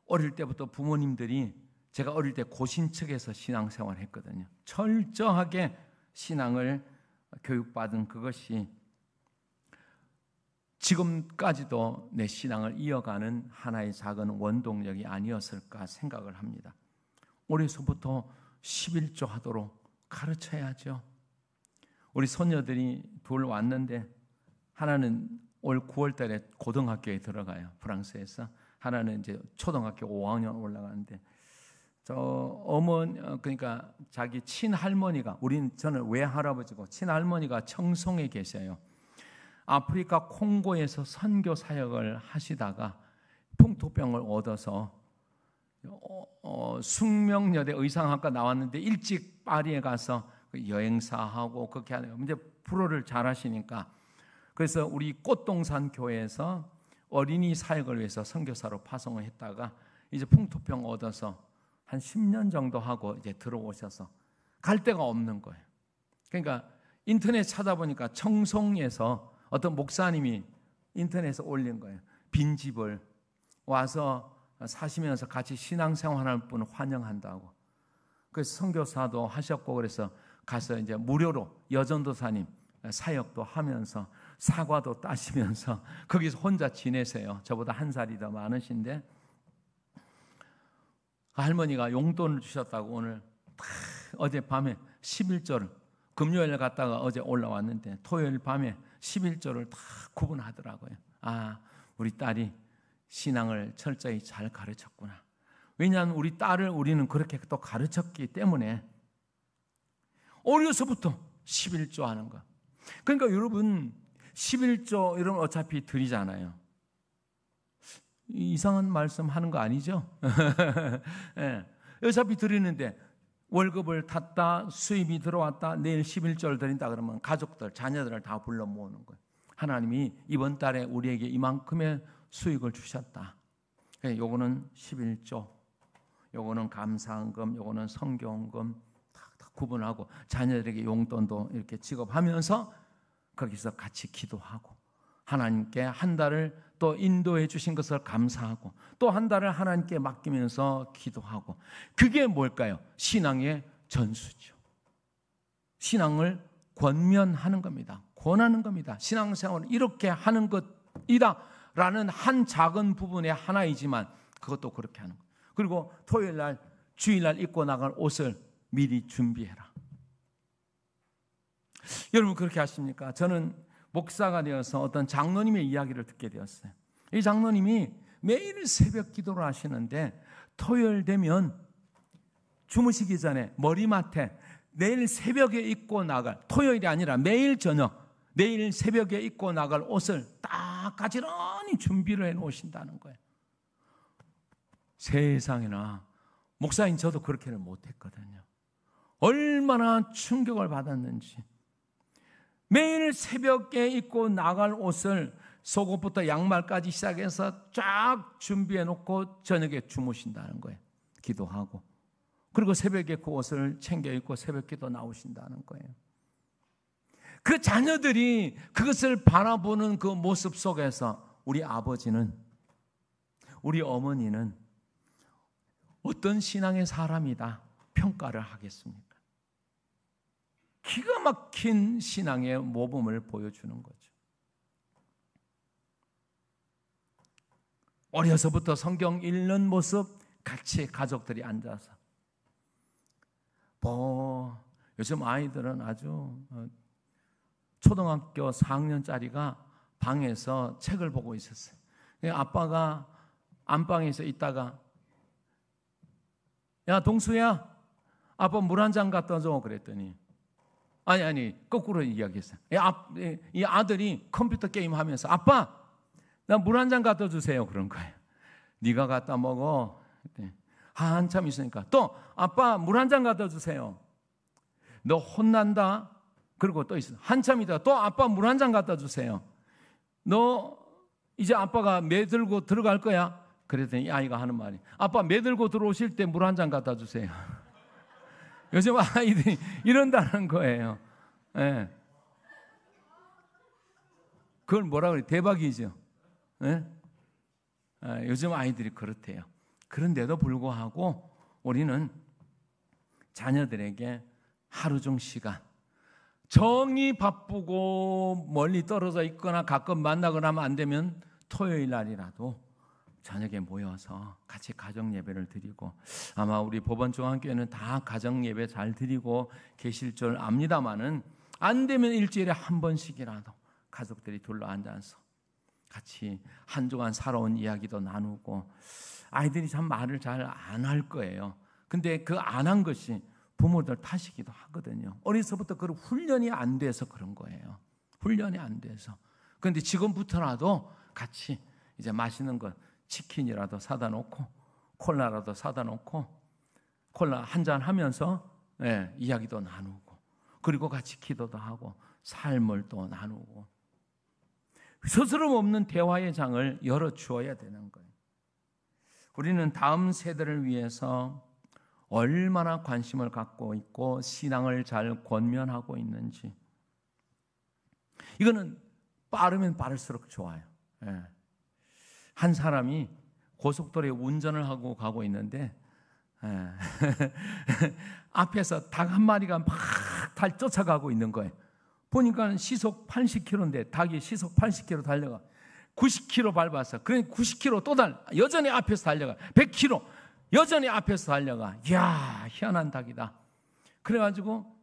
어릴 때부터 부모님들이 제가 어릴 때 고신척에서 신앙생활을 했거든요. 철저하게 신앙을 교육받은 그것이 지금까지도 내 신앙을 이어가는 하나의 작은 원동력이 아니었을까 생각을 합니다. 올해서부터 11조 하도록 가르쳐야죠. 우리 손녀들이 둘 왔는데 하나는 올 9월 달에 고등학교에 들어가요. 프랑스에서. 하나는 이제 초등학교 5학년 올라가는데 그러니까 자기 친할머니가 저는 외할아버지고 친할머니가 청송에 계셔요. 아프리카 콩고에서 선교 사역을 하시다가 풍토병을 얻어서 숙명여대 의상학과 나왔는데 일찍 파리에 가서 여행사하고 그렇게 하는 이제 불어를 잘하시니까 그래서 우리 꽃동산 교회에서 어린이 사역을 위해서 선교사로 파송을 했다가 이제 풍토병 얻어서 한 10년 정도 하고 이제 들어오셔서 갈 데가 없는 거예요. 그러니까 인터넷 찾아보니까 청송에서 어떤 목사님이 인터넷에 올린 거예요. 빈 집을 와서 사시면서 같이 신앙생활하는 분을 환영한다고. 그래서 선교사도 하셨고 그래서 가서 이제 무료로 여전도사님 사역도 하면서 사과도 따시면서 거기서 혼자 지내세요. 저보다 한 살이 더 많으신데 할머니가 용돈을 주셨다고 오늘 어젯밤에 11조를 금요일 갔다가 어제 올라왔는데 토요일 밤에 11조를 다 구분하더라고요. 아, 우리 딸이 신앙을 철저히 잘 가르쳤구나. 왜냐하면 우리 딸을 우리는 그렇게 또 가르쳤기 때문에 어려서부터 11조 하는 거. 그러니까 여러분 11조 이러면 어차피 드리잖아요. 이상한 말씀 하는 거 아니죠? 네. 어차피 드리는데 월급을 탔다, 수입이 들어왔다, 내일 11조를 드린다 그러면 가족들, 자녀들을 다 불러 모으는 거예요. 하나님이 이번 달에 우리에게 이만큼의 수익을 주셨다. 요거는 11조, 요거는 감사헌금, 요거는 성경헌금 다 구분하고 자녀들에게 용돈도 이렇게 지급하면서 거기서 같이 기도하고 하나님께 한 달을 또 인도해 주신 것을 감사하고 또 한 달을 하나님께 맡기면서 기도하고 그게 뭘까요? 신앙의 전수죠. 신앙을 권면하는 겁니다. 권하는 겁니다. 신앙생활은 이렇게 하는 것이다 라는 한 작은 부분의 하나이지만 그것도 그렇게 하는 거예요. 그리고 토요일날 주일날 입고 나갈 옷을 미리 준비해라. 여러분 그렇게 하십니까? 저는 목사가 되어서 어떤 장로님의 이야기를 듣게 되었어요. 이 장로님이 매일 새벽 기도를 하시는데 토요일 되면 주무시기 전에 머리맡에 내일 새벽에 입고 나갈, 토요일이 아니라 매일 저녁, 내일 새벽에 입고 나갈 옷을 딱 가지런히 준비를 해 놓으신다는 거예요. 세상에나 목사인 저도 그렇게는 못했거든요. 얼마나 충격을 받았는지. 매일 새벽에 입고 나갈 옷을 속옷부터 양말까지 시작해서 쫙 준비해 놓고 저녁에 주무신다는 거예요. 기도하고. 그리고 새벽에 그 옷을 챙겨 입고 새벽 기도 나오신다는 거예요. 그 자녀들이 그것을 바라보는 그 모습 속에서 우리 아버지는, 우리 어머니는 어떤 신앙의 사람이다 평가를 하겠습니까? 기가 막힌 신앙의 모범을 보여주는 거죠. 어려서부터 성경 읽는 모습 같이 가족들이 앉아서 요즘 아이들은 아주 초등학교 4학년짜리가 방에서 책을 보고 있었어요. 아빠가 안방에서 있다가 야 동수야 아빠 물 한 잔 갖다 줘 그랬더니 아니 거꾸로 이야기했어요. 이 아들이 컴퓨터 게임 하면서 아빠 나 물 한 잔 갖다 주세요 그런 거예요. 네가 갖다 먹어. 한참 있으니까 또 아빠 물 한 잔 갖다 주세요. 너 혼난다. 그리고 또 있어. 한참 있다가 또 아빠 물 한 잔 갖다 주세요. 너 이제 아빠가 매 들고 들어갈 거야. 그랬더니 이 아이가 하는 말이 아빠 매 들고 들어오실 때 물 한 잔 갖다 주세요. 요즘 아이들이 이런다는 거예요. 예. 그걸 뭐라 그래? 대박이죠. 예? 요즘 아이들이 그렇대요. 그런데도 불구하고 우리는 자녀들에게 하루 중 시간, 정이 바쁘고 멀리 떨어져 있거나 가끔 만나거나 하면 안 되면 토요일 날이라도 저녁에 모여서 같이 가정 예배를 드리고, 아마 우리 법원중앙교회는 다 가정 예배 잘 드리고 계실 줄 압니다마는 안 되면 일주일에 한 번씩이라도 가족들이 둘러 앉아서 같이 한 주간 살아온 이야기도 나누고. 아이들이 참 말을 잘 안 할 거예요. 근데 그 안 한 것이 부모들 탓이기도 하거든요. 어려서부터 그 훈련이 안 돼서 그런 거예요. 훈련이 안 돼서. 그런데 지금부터라도 같이 이제 맛있는 것 치킨이라도 사다 놓고 콜라라도 사다 놓고 콜라 한 잔 하면서 이야기도 나누고, 그리고 같이 기도도 하고 삶을 또 나누고, 스스럼 없는 대화의 장을 열어 주어야 되는 거예요. 우리는 다음 세대를 위해서 얼마나 관심을 갖고 있고 신앙을 잘 권면하고 있는지, 이거는 빠르면 빠를수록 좋아요. 한 사람이 고속도로에 운전을 하고 가고 있는데 앞에서 닭 한 마리가 막 달 쫓아가고 있는 거예요. 보니까 시속 80km인데 닭이 시속 80km 달려가 90km 밟았어. 그러니 90km 또 여전히 앞에서 달려가. 100km 여전히 앞에서 달려가. 이야, 희한한 닭이다. 그래가지고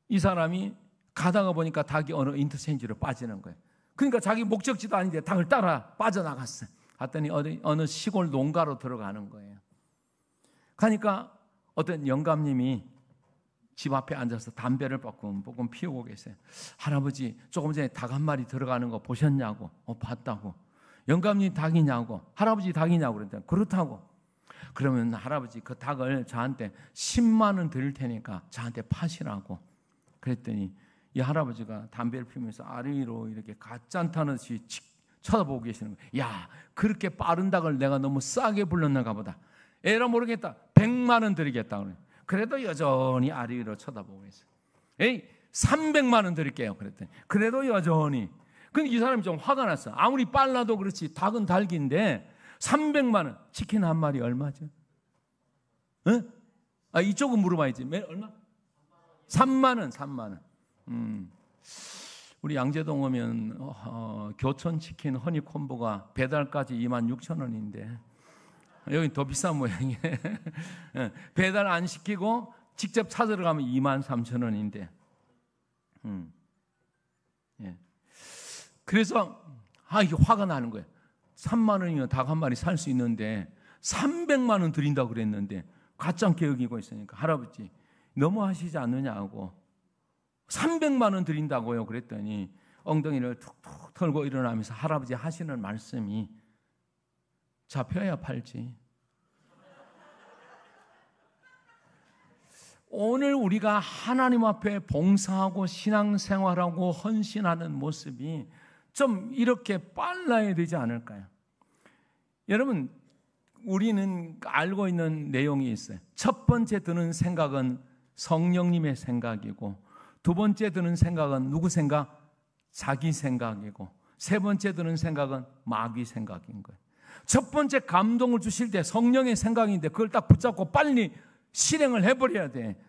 이 사람이 가다가 보니까 닭이 어느 인터체인지로 빠지는 거예요. 그러니까 자기 목적지도 아닌데 닭을 따라 빠져나갔어요. 갔더니 어느 시골 농가로 들어가는 거예요. 가니까 어떤 영감님이 집 앞에 앉아서 담배를 뻐끔뻐끔 피우고 계세요. 할아버지, 조금 전에 닭 한 마리 들어가는 거 보셨냐고. 봤다고. 영감님 닭이냐고. 할아버지 닭이냐고 그랬더니 그렇다고. 그러면 할아버지 그 닭을 저한테 10만 원 드릴 테니까 저한테 파시라고. 그랬더니 이 할아버지가 담배를 피우면서 아래위로 이렇게 가짠타듯이 쳐다보고 계시는 거예요. 야, 그렇게 빠른 닭을 내가 너무 싸게 불렀는가 보다. 에라 모르겠다. 100만 원 드리겠다. 그래도 여전히 아래위로 쳐다보고 있어요. 에이, 300만 원 드릴게요. 그랬더니 그래도 여전히. 근데 이 사람이 좀 화가 났어. 아무리 빨라도 그렇지 닭은 닭인데 300만 원. 치킨 한 마리 얼마죠? 응? 이쪽은 물어봐야지. 얼마? 3만 원, 3만 원. 우리 양재동 오면 교촌 치킨 허니콤보가 배달까지 26,000원인데 여기 더 비싼 모양이에요. 배달 안 시키고 직접 찾으러 가면 23,000원인데. 예. 그래서 이게 화가 나는 거예요. 3만 원이면 닭 한 마리 살 수 있는데 300만 원 드린다고 그랬는데 가짜게 여기고 있으니까 할아버지 너무 하시지 않느냐고. 300만 원 드린다고요. 그랬더니 엉덩이를 툭툭 털고 일어나면서 할아버지 하시는 말씀이 잡혀야 팔지. 오늘 우리가 하나님 앞에 봉사하고 신앙생활하고 헌신하는 모습이 좀 이렇게 빨라야 되지 않을까요? 여러분, 우리는 알고 있는 내용이 있어요. 첫 번째 드는 생각은 성령님의 생각이고, 두 번째 드는 생각은 누구 생각? 자기 생각이고, 세 번째 드는 생각은 마귀 생각인 거예요. 첫 번째 감동을 주실 때 성령의 생각인데 그걸 딱 붙잡고 빨리 실행을 해버려야 돼.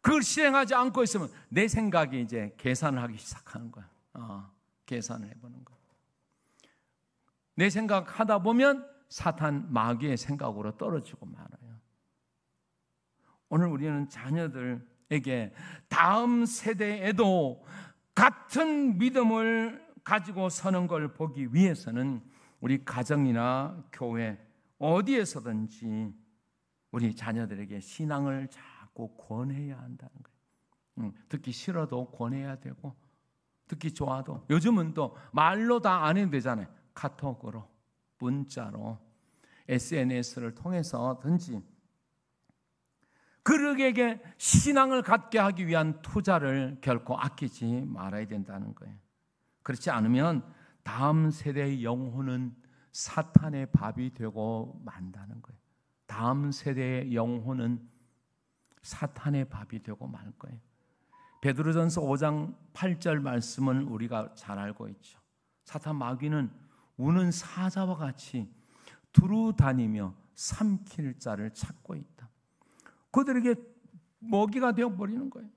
그걸 실행하지 않고 있으면 내 생각이 이제 계산을 하기 시작하는 거야. 계산을 해보는 거야. 내 생각 하다 보면 사탄 마귀의 생각으로 떨어지고 말아요. 오늘 우리는 자녀들에게 다음 세대에도 같은 믿음을 가지고 서는 걸 보기 위해서는 우리 가정이나 교회 어디에서든지 우리 자녀들에게 신앙을 자꾸 권해야 한다는 거예요. 듣기 싫어도 권해야 되고, 듣기 좋아도 요즘은 또 말로 다 안 해도 되잖아요. 카톡으로, 문자로, SNS를 통해서든지 그들에게 신앙을 갖게 하기 위한 투자를 결코 아끼지 말아야 된다는 거예요. 그렇지 않으면 다음 세대의 영혼은 사탄의 밥이 되고 만다는 거예요. 다음 세대의 영혼은 사탄의 밥이 되고 말 거예요. 베드로전서 5장 8절 말씀은 우리가 잘 알고 있죠. 사탄 마귀는 우는 사자와 같이 두루 다니며 삼킬 자를 찾고 있다. 그들에게 먹이가 되어버리는 거예요.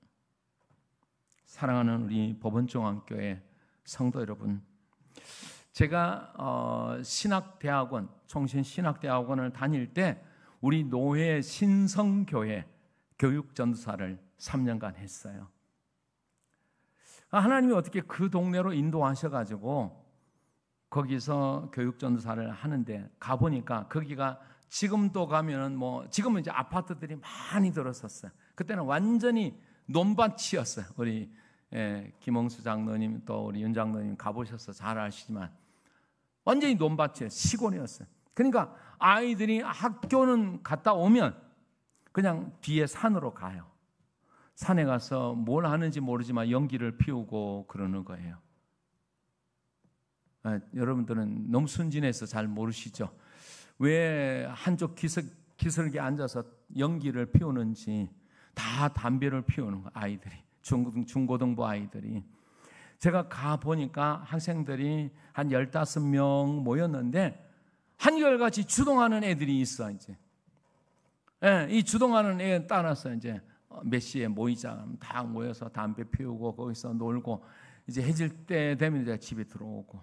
사랑하는 우리 법원종합교회 성도 여러분, 제가 신학대학원, 총신신학대학원을 다닐 때 우리 노회 신성교회 교육전도사를 3년간 했어요. 하나님이 어떻게 그 동네로 인도하셔가지고 거기서 교육전도사를 하는데 가보니까 거기가 지금도 가면은 지금은 이제 아파트들이 많이 들었었어요. 그때는 완전히 논밭이었어요. 우리 김홍수 장로님 또 우리 윤 장로님 가보셔서 잘 아시지만 완전히 논밭이에요. 시골이었어요. 그러니까 아이들이 학교는 갔다 오면 그냥 뒤에 산으로 가요. 산에 가서 뭘 하는지 모르지만 연기를 피우고 그러는 거예요. 여러분들은 너무 순진해서 잘 모르시죠? 왜 한쪽 기슭에 앉아서 연기를 피우는지. 다 담배를 피우는 거예요. 아이들이, 중고등부 아이들이. 제가 가보니까 학생들이 한 15명 모였는데 한결같이 주동하는 애들이 있어. 이제 이 주동하는 애 따라서 이제 몇 시에 모이자 다 모여서 담배 피우고 거기서 놀고 이제 해질 때 되면 이제 집에 들어오고.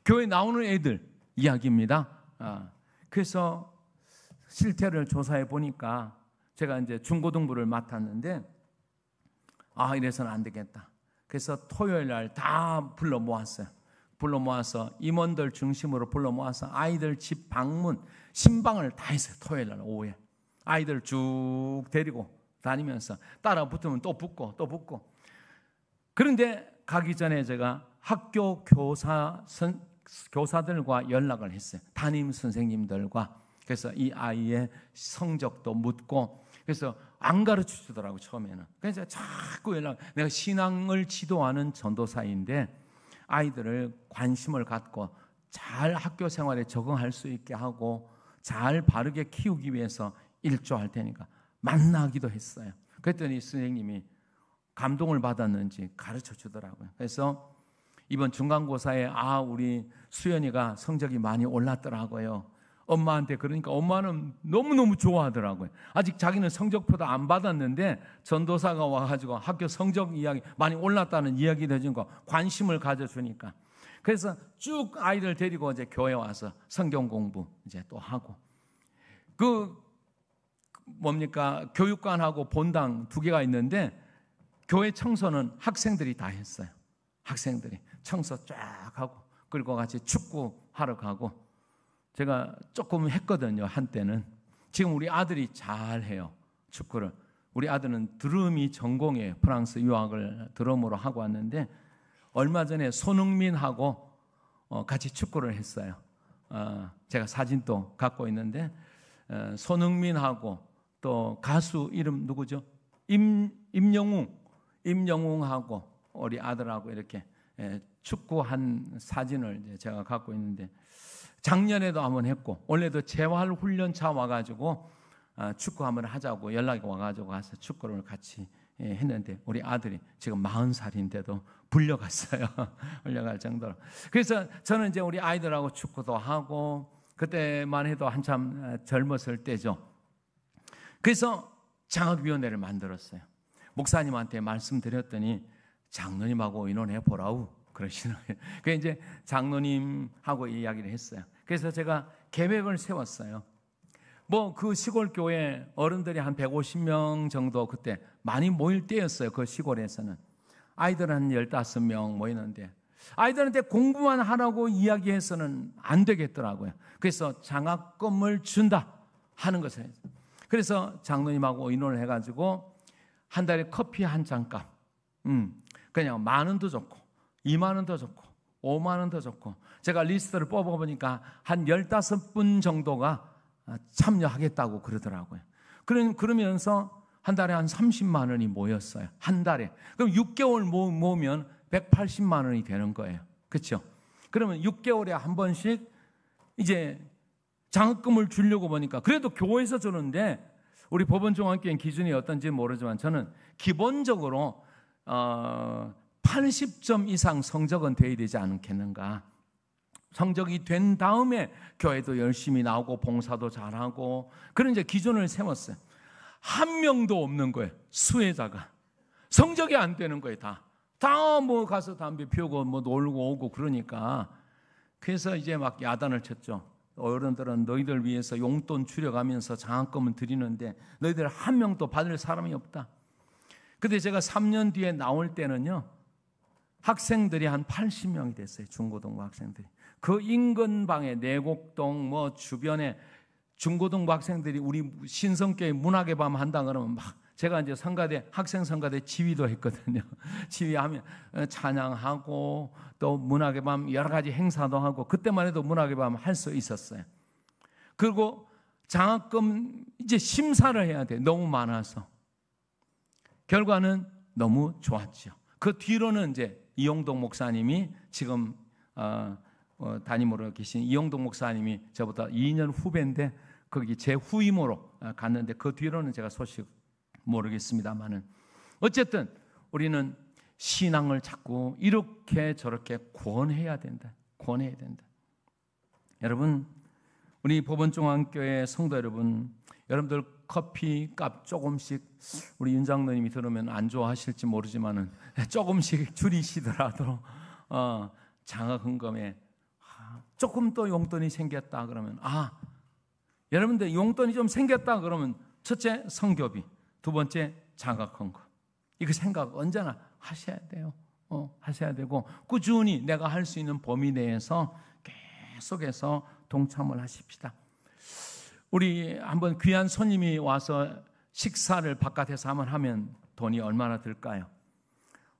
교회 나오는 애들 이야기입니다. 그래서 실태를 조사해 보니까 제가 이제 중고등부를 맡았는데 아, 이래서는 안 되겠다. 그래서 토요일 날 다 불러 모았어요. 불러 모아서 임원들 중심으로 불러 모아서 아이들 집 방문 신방을 다 했어요. 토요일 날 오후에 아이들 쭉 데리고 다니면서 따라 붙으면 또 붙고 또 붙고. 그런데 가기 전에 제가 학교 교사들과 연락을 했어요. 담임 선생님들과. 그래서 이 아이의 성적도 묻고, 그래서 안 가르쳐 주더라고 처음에는. 그래서 자꾸 내가 신앙을 지도하는 전도사인데 아이들을 관심을 갖고 잘 학교 생활에 적응할 수 있게 하고 잘 바르게 키우기 위해서 일조할 테니까 만나기도 했어요. 그랬더니 선생님이 감동을 받았는지 가르쳐 주더라고요. 그래서 이번 중간고사에 우리 수연이가 성적이 많이 올랐더라고요. 엄마한테 그러니까 엄마는 너무너무 좋아하더라고요. 아직 자기는 성적표도 안 받았는데 전도사가 와가지고 학교 성적 이야기 많이 올랐다는 이야기를 해준 거 관심을 가져주니까. 그래서 쭉 아이들 데리고 이제 교회 와서 성경 공부 이제 또 하고. 교육관하고 본당 2개가 있는데 교회 청소는 학생들이 다 했어요. 학생들이 청소 쫙 하고, 그리고 같이 축구하러 가고. 제가 조금 했거든요, 한때는. 지금 우리 아들이 잘해요, 축구를. 우리 아들은 드럼이 전공이에요. 프랑스 유학을 드럼으로 하고 왔는데 얼마 전에 손흥민하고 같이 축구를 했어요. 제가 사진도 갖고 있는데 손흥민하고 또 가수 이름 누구죠? 임영웅하고 우리 아들하고 이렇게 축구한 사진을 이제 제가 갖고 있는데 작년에도 한번 했고 올해도 재활훈련차 와가지고 축구 한번 하자고 연락이 와가지고 가서 축구를 같이 했는데 우리 아들이 지금 40살인데도 불려갔어요. 불려갈 정도로. 그래서 저는 이제 우리 아이들하고 축구도 하고 그때만 해도 한참 젊었을 때죠. 그래서 장학위원회를 만들었어요. 목사님한테 말씀드렸더니 장로님하고 의논해 보라우 그러시는 거예요. 그래서 이제 장로님하고 이야기를 했어요. 그래서 제가 계획을 세웠어요. 그 시골 교회 어른들이 한 150명 정도 그때 많이 모일 때였어요. 그 시골에서는 아이들 한 15명 모이는데 아이들한테 공부만 하라고 이야기해서는 안 되겠더라고요. 그래서 장학금을 준다 하는 것을 했어요. 그래서 장로님하고 의논을 해가지고 한 달에 커피 한 잔값 그냥 10,000원도 좋고 20,000원도 좋고 50,000원도 좋고 제가 리스트를 뽑아보니까 한 15분 정도가 참여하겠다고 그러더라고요. 그러면서 한 달에 한 30만 원이 모였어요. 한 달에. 그럼 6개월 모으면 180만 원이 되는 거예요. 그렇죠? 그러면 6개월에 한 번씩 이제 장학금을 주려고 보니까 그래도 교회에서 주는데 우리 법원중앙교회 기준이 어떤지 모르지만 저는 기본적으로 80점 이상 성적은 돼야 되지 않겠는가. 성적이 된 다음에 교회도 열심히 나오고 봉사도 잘하고 그런 이제 기준을 세웠어요. 한 명도 없는 거예요. 수혜자가. 성적이 안 되는 거예요. 다 가서 담배 피우고 놀고 오고 그러니까. 그래서 이제 막 야단을 쳤죠. 어른들은 너희들 위해서 용돈 줄여가면서 장학금을 드리는데 너희들 한 명도 받을 사람이 없다. 근데 제가 3년 뒤에 나올 때는요. 학생들이 한 80명이 됐어요. 중고등부 학생들이. 그 인근방에 내곡동 주변에 중고등부 학생들이 우리 신성교회 문학의 밤 한다 그러면 막 제가 이제 성가대 학생 성가대 지휘도 했거든요. 지휘하면 찬양하고 또 문학의 밤 여러 가지 행사도 하고 그때만 해도 문학의 밤 할 수 있었어요. 그리고 장학금 이제 심사를 해야 돼. 너무 많아서. 결과는 너무 좋았죠. 그 뒤로는 이제 이용동 목사님이 지금 담임으로 계신 이용동 목사님이 저보다 2년 후배인데 거기 제 후임으로 갔는데 그 뒤로는 제가 소식 모르겠습니다만은 어쨌든 우리는 신앙을 자꾸 이렇게 저렇게 권해야 된다. 권해야 된다. 여러분 우리 법원중앙교회 성도 여러분들 커피 값 조금씩 우리 윤 장로님이 들으면 안 좋아하실지 모르지만은 조금씩 줄이시더라도 장학금에 조금 더 용돈이 생겼다 그러면 여러분들 용돈이 좀 생겼다 그러면 첫째 성교비, 두 번째 장학금 이거 생각 언제나 하셔야 돼요. 하셔야 되고 꾸준히 내가 할 수 있는 범위 내에서 계속해서 동참을 하십시다. 우리 한번 귀한 손님이 와서 식사를 바깥에서 한번 하면 돈이 얼마나 들까요?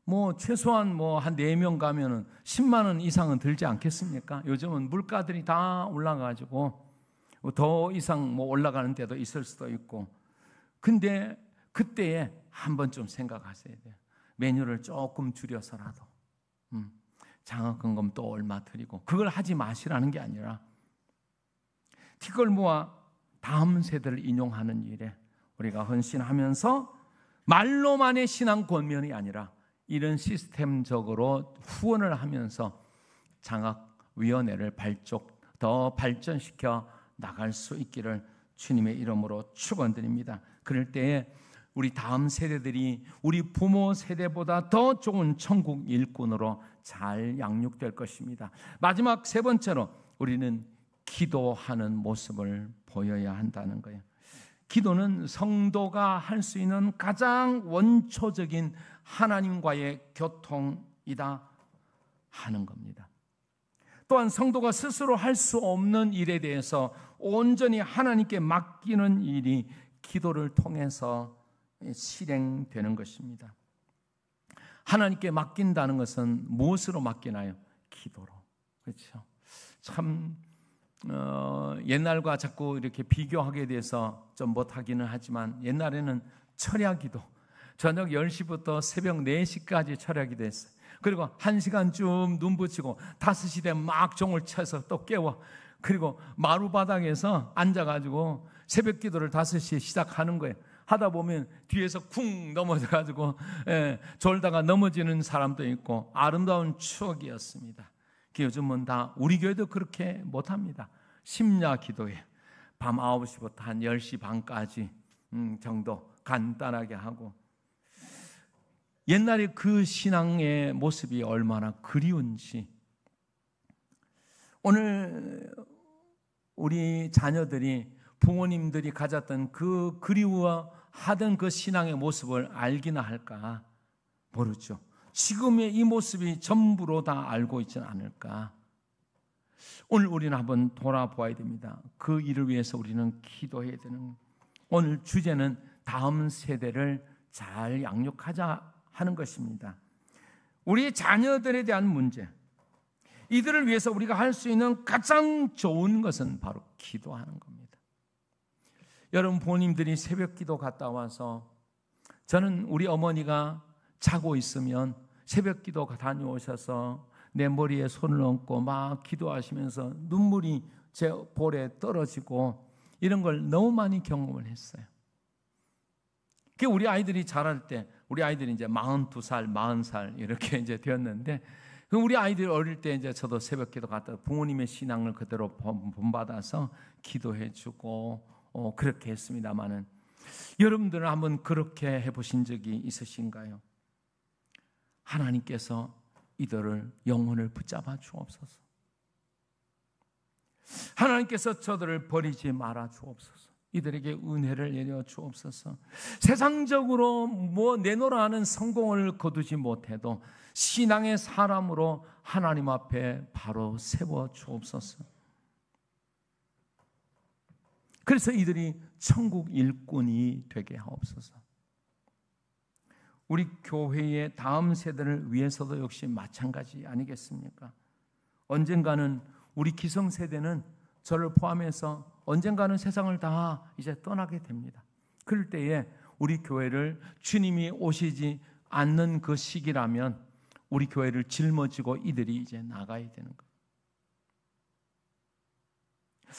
뭐 최소한 뭐 한 4명 가면은 10만 원 이상은 들지 않겠습니까? 요즘은 물가들이 다 올라가지고 더 이상 뭐 올라가는 때도 있을 수도 있고. 근데 그때에 한번 좀 생각하셔야 돼요. 메뉴를 조금 줄여서라도 장학금금 또 얼마 드리고, 그걸 하지 마시라는 게 아니라 티끌 모아 다음 세대를 인용하는 일에 우리가 헌신하면서 말로만의 신앙 권면이 아니라 이런 시스템적으로 후원을 하면서 장학위원회를 더 발전시켜 나갈 수 있기를 주님의 이름으로 축원드립니다. 그럴 때에 우리 다음 세대들이 우리 부모 세대보다 더 좋은 천국 일꾼으로 잘 양육될 것입니다. 마지막 세 번째로 우리는 기도하는 모습을 보여야 한다는 거예요. 기도는 성도가 할 수 있는 가장 원초적인 하나님과의 교통이다 하는 겁니다. 또한 성도가 스스로 할 수 없는 일에 대해서 온전히 하나님께 맡기는 일이 기도를 통해서 실행되는 것입니다. 하나님께 맡긴다는 것은 무엇으로 맡기나요? 기도로. 그렇죠. 참 옛날과 자꾸 이렇게 비교하게 돼서 좀 못하기는 하지만 옛날에는 철야기도 저녁 10시부터 새벽 4시까지 철야기도 했어요. 그리고 1시간 쭉 눈 붙이고 5시 되면 막 종을 쳐서 또 깨워. 그리고 마루바닥에서 앉아가지고 새벽 기도를 5시에 시작하는 거예요. 하다 보면 뒤에서 쿵 넘어져가지고 졸다가 넘어지는 사람도 있고 아름다운 추억이었습니다. 요즘은 다 우리 교회도 그렇게 못합니다. 심야 기도에 밤 9시부터 한 10시 반까지 정도 간단하게 하고, 옛날에 그 신앙의 모습이 얼마나 그리운지 오늘 우리 자녀들이 부모님들이 가졌던 그 그리워하던 그 신앙의 모습을 알기나 할까 모르죠. 지금의 이 모습이 전부로 다 알고 있지는 않을까. 오늘 우리는 한번 돌아보아야 됩니다. 그 일을 위해서 우리는 기도해야 되는, 오늘 주제는 다음 세대를 잘 양육하자 하는 것입니다. 우리 자녀들에 대한 문제, 이들을 위해서 우리가 할 수 있는 가장 좋은 것은 바로 기도하는 겁니다. 여러분 부모님들이 새벽 기도 갔다 와서, 저는 우리 어머니가 자고 있으면 새벽 기도 다녀오셔서 내 머리에 손을 얹고 막 기도하시면서 눈물이 제 볼에 떨어지고 이런 걸 너무 많이 경험을 했어요. 우리 아이들이 자랄 때, 우리 아이들이 이제 42살, 40살 이렇게 이제 되었는데, 우리 아이들 어릴 때 이제 저도 새벽 기도 갔다 부모님의 신앙을 그대로 본받아서 기도해주고 그렇게 했습니다만은, 여러분들은 한번 그렇게 해보신 적이 있으신가요? 하나님께서 이들을 영혼을 붙잡아 주옵소서. 하나님께서 저들을 버리지 말아 주옵소서. 이들에게 은혜를 내려 주옵소서. 세상적으로 뭐 내놓으라 하는 성공을 거두지 못해도 신앙의 사람으로 하나님 앞에 바로 세워 주옵소서. 그래서 이들이 천국 일꾼이 되게 하옵소서. 우리 교회의 다음 세대를 위해서도 역시 마찬가지 아니겠습니까? 언젠가는 우리 기성세대는 저를 포함해서 언젠가는 세상을 다 이제 떠나게 됩니다. 그럴 때에 우리 교회를 주님이 오시지 않는 그 시기라면 우리 교회를 짊어지고 이들이 이제 나가야 되는 거예요.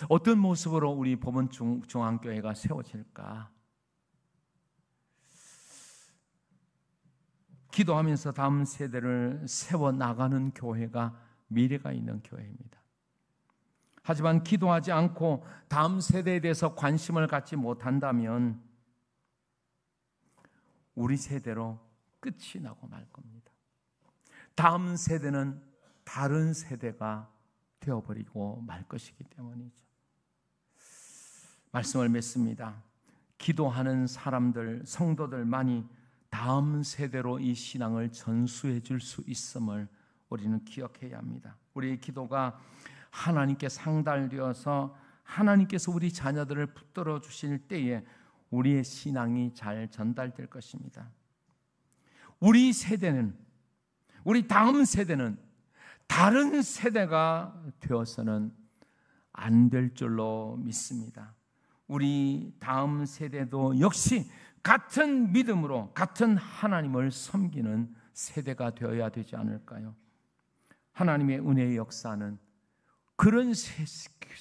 어떤 모습으로 우리 법원 중앙교회가 세워질까? 기도하면서 다음 세대를 세워나가는 교회가 미래가 있는 교회입니다. 하지만 기도하지 않고 다음 세대에 대해서 관심을 갖지 못한다면 우리 세대로 끝이 나고 말 겁니다. 다음 세대는 다른 세대가 되어버리고 말 것이기 때문이죠. 말씀을 맺습니다. 기도하는 사람들, 성도들 많이 다음 세대로 이 신앙을 전수해 줄 수 있음을 우리는 기억해야 합니다. 우리의 기도가 하나님께 상달되어서 하나님께서 우리 자녀들을 붙들어 주실 때에 우리의 신앙이 잘 전달될 것입니다. 우리 세대는, 우리 다음 세대는 다른 세대가 되어서는 안 될 줄로 믿습니다. 우리 다음 세대도 역시 같은 믿음으로 같은 하나님을 섬기는 세대가 되어야 되지 않을까요? 하나님의 은혜의 역사는 그런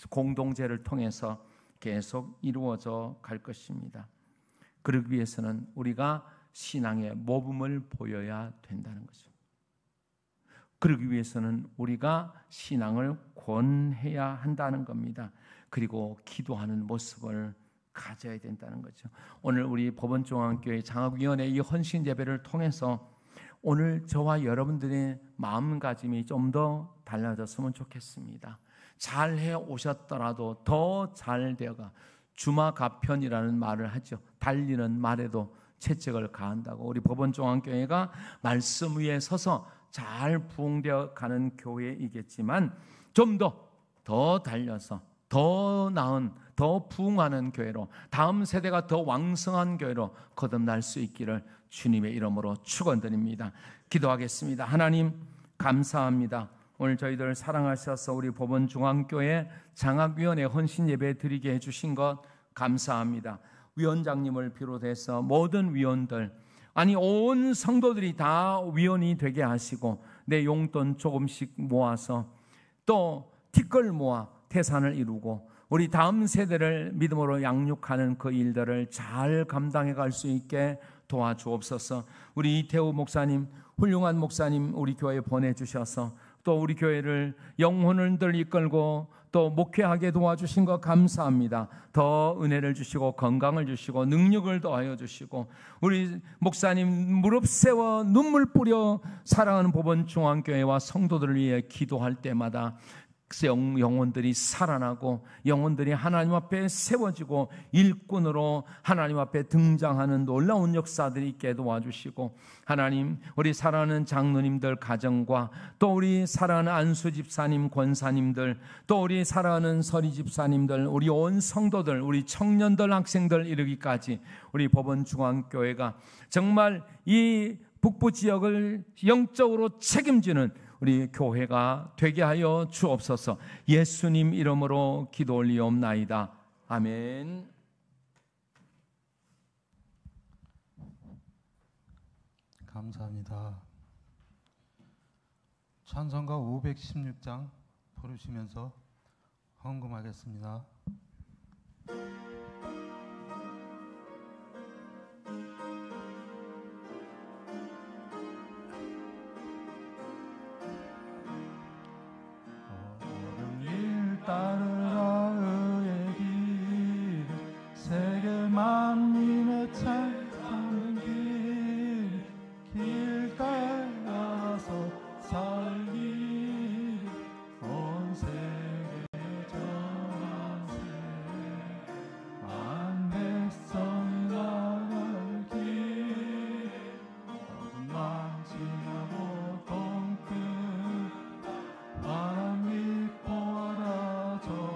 공동체를 통해서 계속 이루어져 갈 것입니다. 그러기 위해서는 우리가 신앙의 모범을 보여야 된다는 거죠. 그러기 위해서는 우리가 신앙을 권해야 한다는 겁니다. 그리고 기도하는 모습을 가져야 된다는 거죠. 오늘 우리 법원중앙교회 장학위원회 이 헌신 예배를 통해서 오늘 저와 여러분들의 마음가짐이 좀 더 달라졌으면 좋겠습니다. 잘해 오셨더라도 더 잘 되어가 주마가편이라는 말을 하죠. 달리는 말에도 채찍을 가한다고. 우리 법원중앙교회가 말씀 위에 서서 잘 부흥되어 가는 교회이겠지만 좀 더 달려서 더 나은, 더 부흥하는 교회로, 다음 세대가 더 왕성한 교회로 거듭날 수 있기를 주님의 이름으로 축원드립니다. 기도하겠습니다. 하나님 감사합니다. 오늘 저희들 사랑하셔서 우리 법원중앙교회 장학위원회 헌신 예배 드리게 해주신 것 감사합니다. 위원장님을 비롯해서 모든 위원들, 아니 온 성도들이 다 위원이 되게 하시고 내 용돈 조금씩 모아서 또 티끌 모아 태산을 이루고 우리 다음 세대를 믿음으로 양육하는 그 일들을 잘 감당해 갈 수 있게 도와주옵소서. 우리 이태우 목사님, 훌륭한 목사님 우리 교회에 보내주셔서 또 우리 교회를 영혼을 이끌고 또 목회하게 도와주신 것 감사합니다. 더 은혜를 주시고 건강을 주시고 능력을 더하여 주시고 우리 목사님 무릎 세워 눈물 뿌려 사랑하는 법원중앙교회와 성도들을 위해 기도할 때마다 영혼들이 살아나고 영혼들이 하나님 앞에 세워지고 일꾼으로 하나님 앞에 등장하는 놀라운 역사들이 있게 도와주시고 하나님 우리 사랑하는 장로님들 가정과 또 우리 사랑하는 안수 집사님 권사님들 또 우리 사랑하는 서리 집사님들 우리 온 성도들 우리 청년들 학생들 이르기까지 우리 법원중앙교회가 정말 이 북부 지역을 영적으로 책임지는 우리 교회가 되게 하여 주옵소서. 예수님 이름으로 기도 올리옵나이다. 아멘. 감사합니다. 찬송가 516장 부르시면서 헌금하겠습니다. 따르라 의의 길 세계 만민의 참 사는 길 따라서 살기 온 세계 전세 만 백성이 나갈 길 망치하고 동끝 바람 믿고 알아줘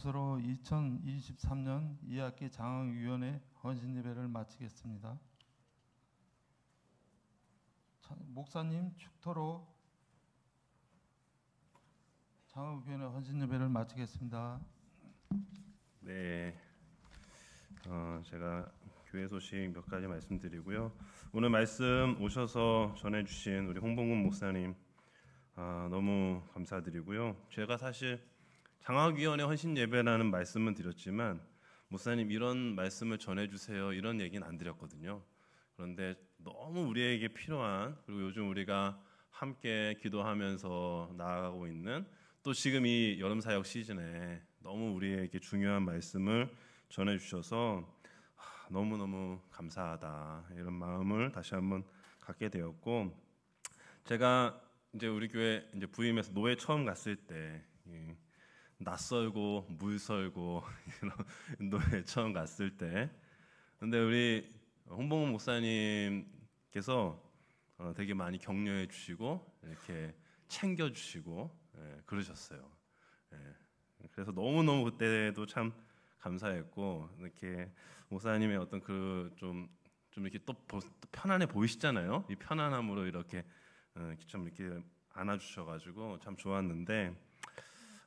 이것으로 2023년 2학기 장학위원회 헌신예배를 마치겠습니다. 목사님 축토로 장학위원회 헌신예배를 마치겠습니다. 네, 제가 교회 소식 몇 가지 말씀드리고요. 오늘 말씀 오셔서 전해주신 우리 홍봉근 목사님 너무 감사드리고요. 제가 사실 장학위원회 헌신예배라는 말씀은 드렸지만 목사님 이런 말씀을 전해주세요 이런 얘기는 안 드렸거든요. 그런데 너무 우리에게 필요한, 그리고 요즘 우리가 함께 기도하면서 나아가고 있는, 또 지금 이 여름 사역 시즌에 너무 우리에게 중요한 말씀을 전해주셔서 너무너무 감사하다 이런 마음을 다시 한번 갖게 되었고, 제가 이제 우리 교회 이제 부임해서 노회 처음 갔을 때 낯설고 물설고 이런 노회 처음 갔을 때, 근데 우리 홍봉훈 목사님께서 되게 많이 격려해 주시고 이렇게 챙겨 주시고 그러셨어요. 그래서 너무너무 그때도 참 감사했고, 이렇게 목사님의 어떤 그 좀 이렇게 또 편안해 보이시잖아요. 이 편안함으로 이렇게 좀 이렇게 안아주셔가지고 참 좋았는데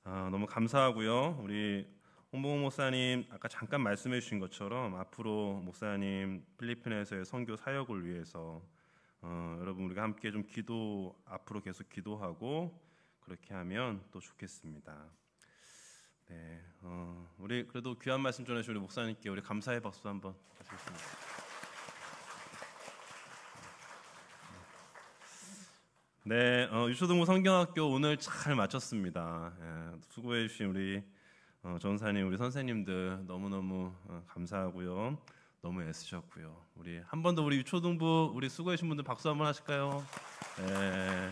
너무 감사하고요. 우리 홍봉호 목사님 아까 잠깐 말씀해 주신 것처럼 앞으로 목사님 필리핀에서의 선교 사역을 위해서 여러분 우리가 함께 좀 앞으로 계속 기도하고 그렇게 하면 또 좋겠습니다. 네, 우리 그래도 귀한 말씀 전해주신 우리 목사님께 우리 감사의 박수 한번 하시겠습니다. 네, 유초등부 성경학교 오늘 잘 마쳤습니다. 수고해 주신 우리 전사님, 우리 선생님들 너무너무 감사하고요. 너무 애쓰셨고요. 우리 한 번 더 우리 유초등부 우리 수고해 주신 분들 박수 한번 하실까요? 네.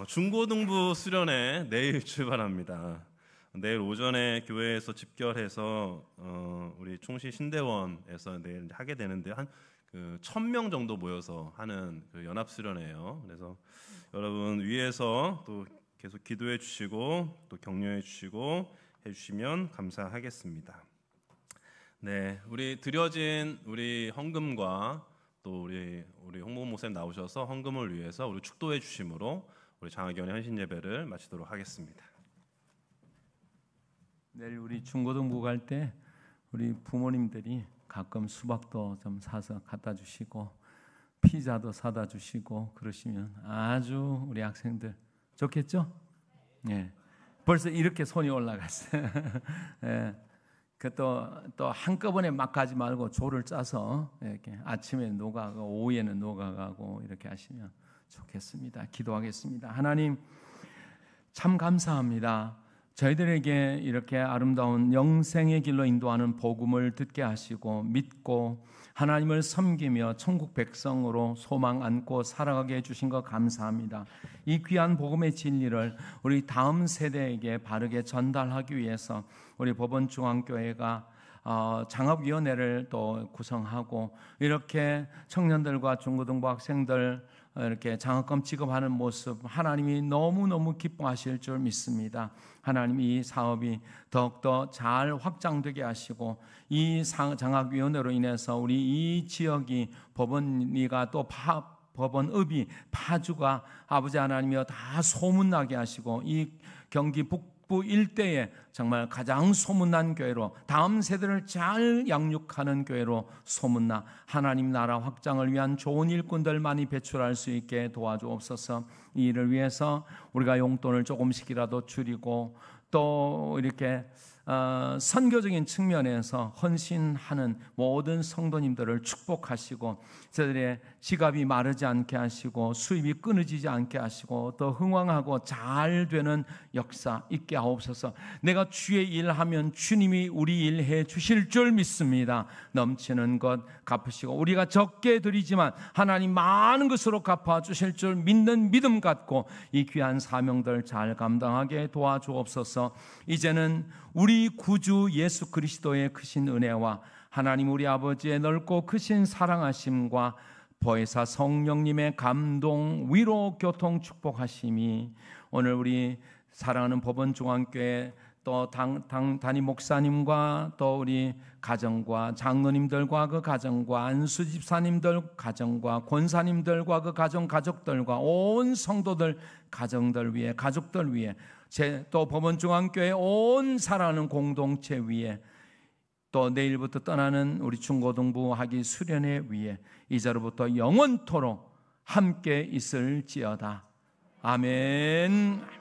중고등부 수련회 내일 출발합니다. 내일 오전에 교회에서 집결해서 우리 총시 신대원에서 내일 하게 되는데 한 1,000명 정도 모여서 하는 그 연합 수련회예요. 그래서 여러분 위에서 또 계속 기도해 주시고 또 격려해 주시고 해 주시면 감사하겠습니다. 네, 우리 드려진 우리 헌금과 또 우리 홍봉 목사님 나오셔서 헌금을 위해서 우리 축도해 주심으로 우리 장학위원회 헌신 예배를 마치도록 하겠습니다. 내일 우리 중고등부 갈 때 우리 부모님들이 가끔 수박도 좀 사서 갖다 주시고 피자도 사다 주시고 그러시면 아주 우리 학생들 좋겠죠? 예. 벌써 이렇게 손이 올라갔어요. 예. 그 또 한꺼번에 막 가지 말고 조를 짜서 이렇게 아침에 녹아가고 오후에는 녹아가고 이렇게 하시면 좋겠습니다. 기도하겠습니다. 하나님 참 감사합니다. 저희들에게 이렇게 아름다운 영생의 길로 인도하는 복음을 듣게 하시고 믿고 하나님을 섬기며 천국 백성으로 소망 안고 살아가게 해주신 것 감사합니다. 이 귀한 복음의 진리를 우리 다음 세대에게 바르게 전달하기 위해서 우리 법원중앙교회가 장학위원회를 또 구성하고 이렇게 청년들과 중고등부 학생들 이렇게 장학금 지급하는 모습 하나님이 너무너무 기뻐하실 줄 믿습니다. 하나님 이 사업이 더욱더 잘 확장되게 하시고 이 장학위원회로 인해서 우리 이 지역이 법원리가 또 법원읍이 파주가 아버지 하나님이여 다 소문나게 하시고 이 경기 북부 일대에 정말 가장 소문난 교회로 다음 세대를 잘 양육하는 교회로 소문나 하나님 나라 확장을 위한 좋은 일꾼들 많이 배출할 수 있게 도와주옵소서. 이 일을 위해서 우리가 용돈을 조금씩이라도 줄이고 또 이렇게 선교적인 측면에서 헌신하는 모든 성도님들을 축복하시고 저들의 지갑이 마르지 않게 하시고 수입이 끊어지지 않게 하시고 더 흥왕하고 잘 되는 역사 있게 하옵소서. 내가 주의 일하면 주님이 우리 일해 주실 줄 믿습니다. 넘치는 것 갚으시고 우리가 적게 드리지만 하나님 많은 것으로 갚아 주실 줄 믿는 믿음 갖고 이 귀한 사명들 잘 감당하게 도와주옵소서. 이제는 우리 구주 예수 그리스도의 크신 은혜와 하나님 우리 아버지의 넓고 크신 사랑하심과 보혜사 성령님의 감동, 위로, 교통, 축복하심이 오늘 우리 사랑하는 법원중앙교회 또 담임 목사님과 또 우리 가정과 장로님들과 그 가정과 안수 집사님들 가정과 권사님들과 그 가족들과 온 성도들 가정들 위해 가족들 위해 또 법원중앙교회 온 사랑하는 공동체 위에 또 내일부터 떠나는 우리 중고등부 학위 수련회 위에 이제로부터 영원토록 함께 있을지어다. 아멘.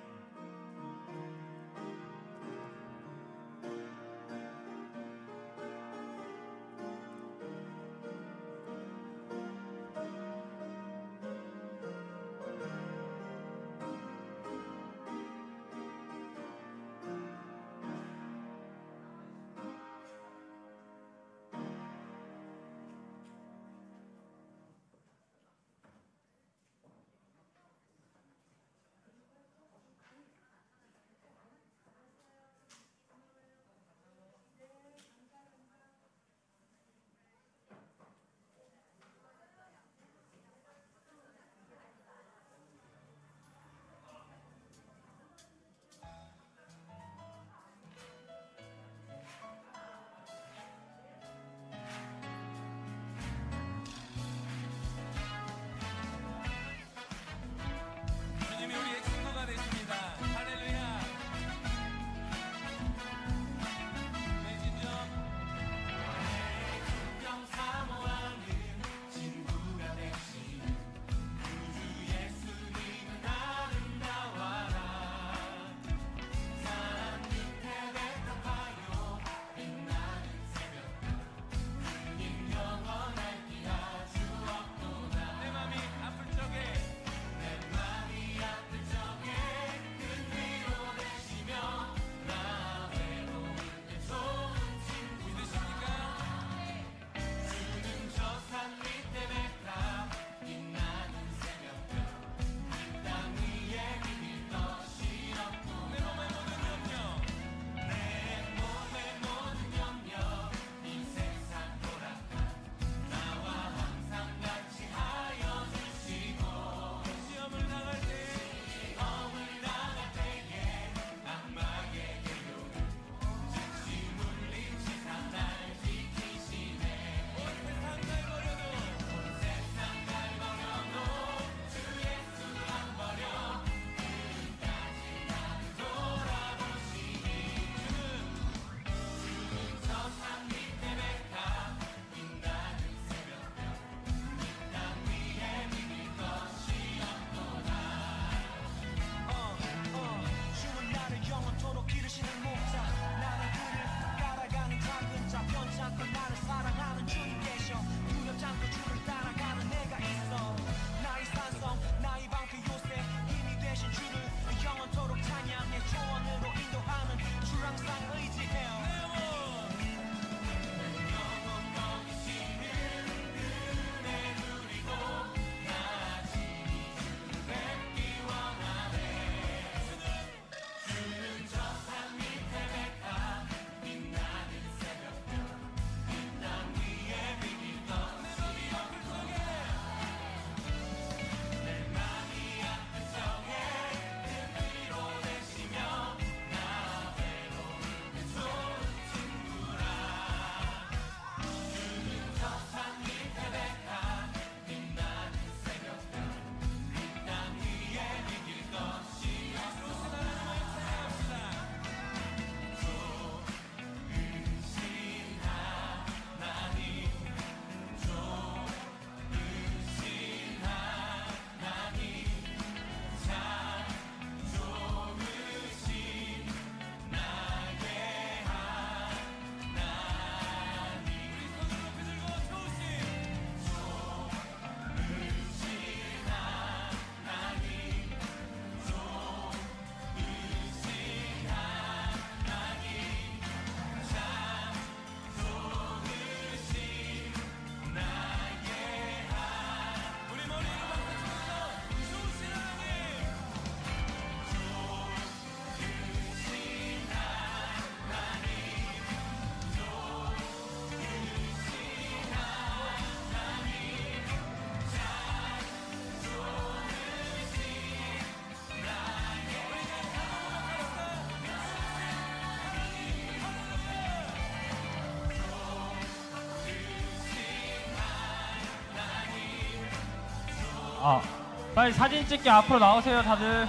빨리 사진 찍게 앞으로 나오세요, 다들.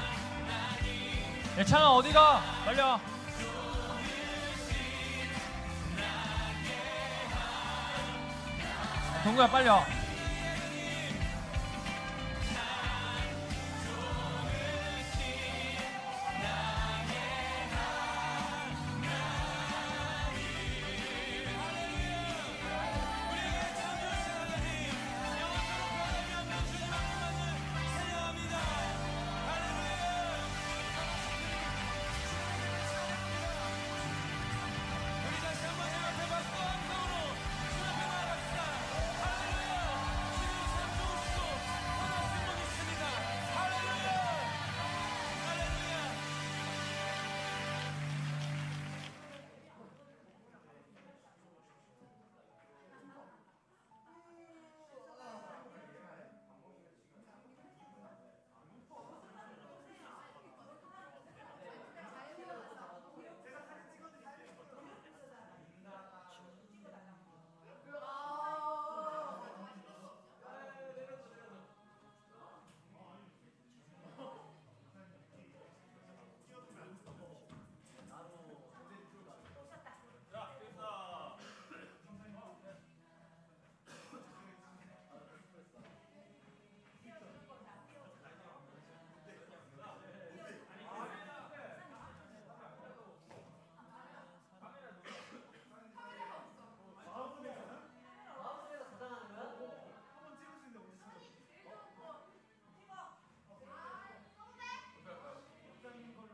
예찬아 어디가? 빨리 와. 동구야 빨리 와.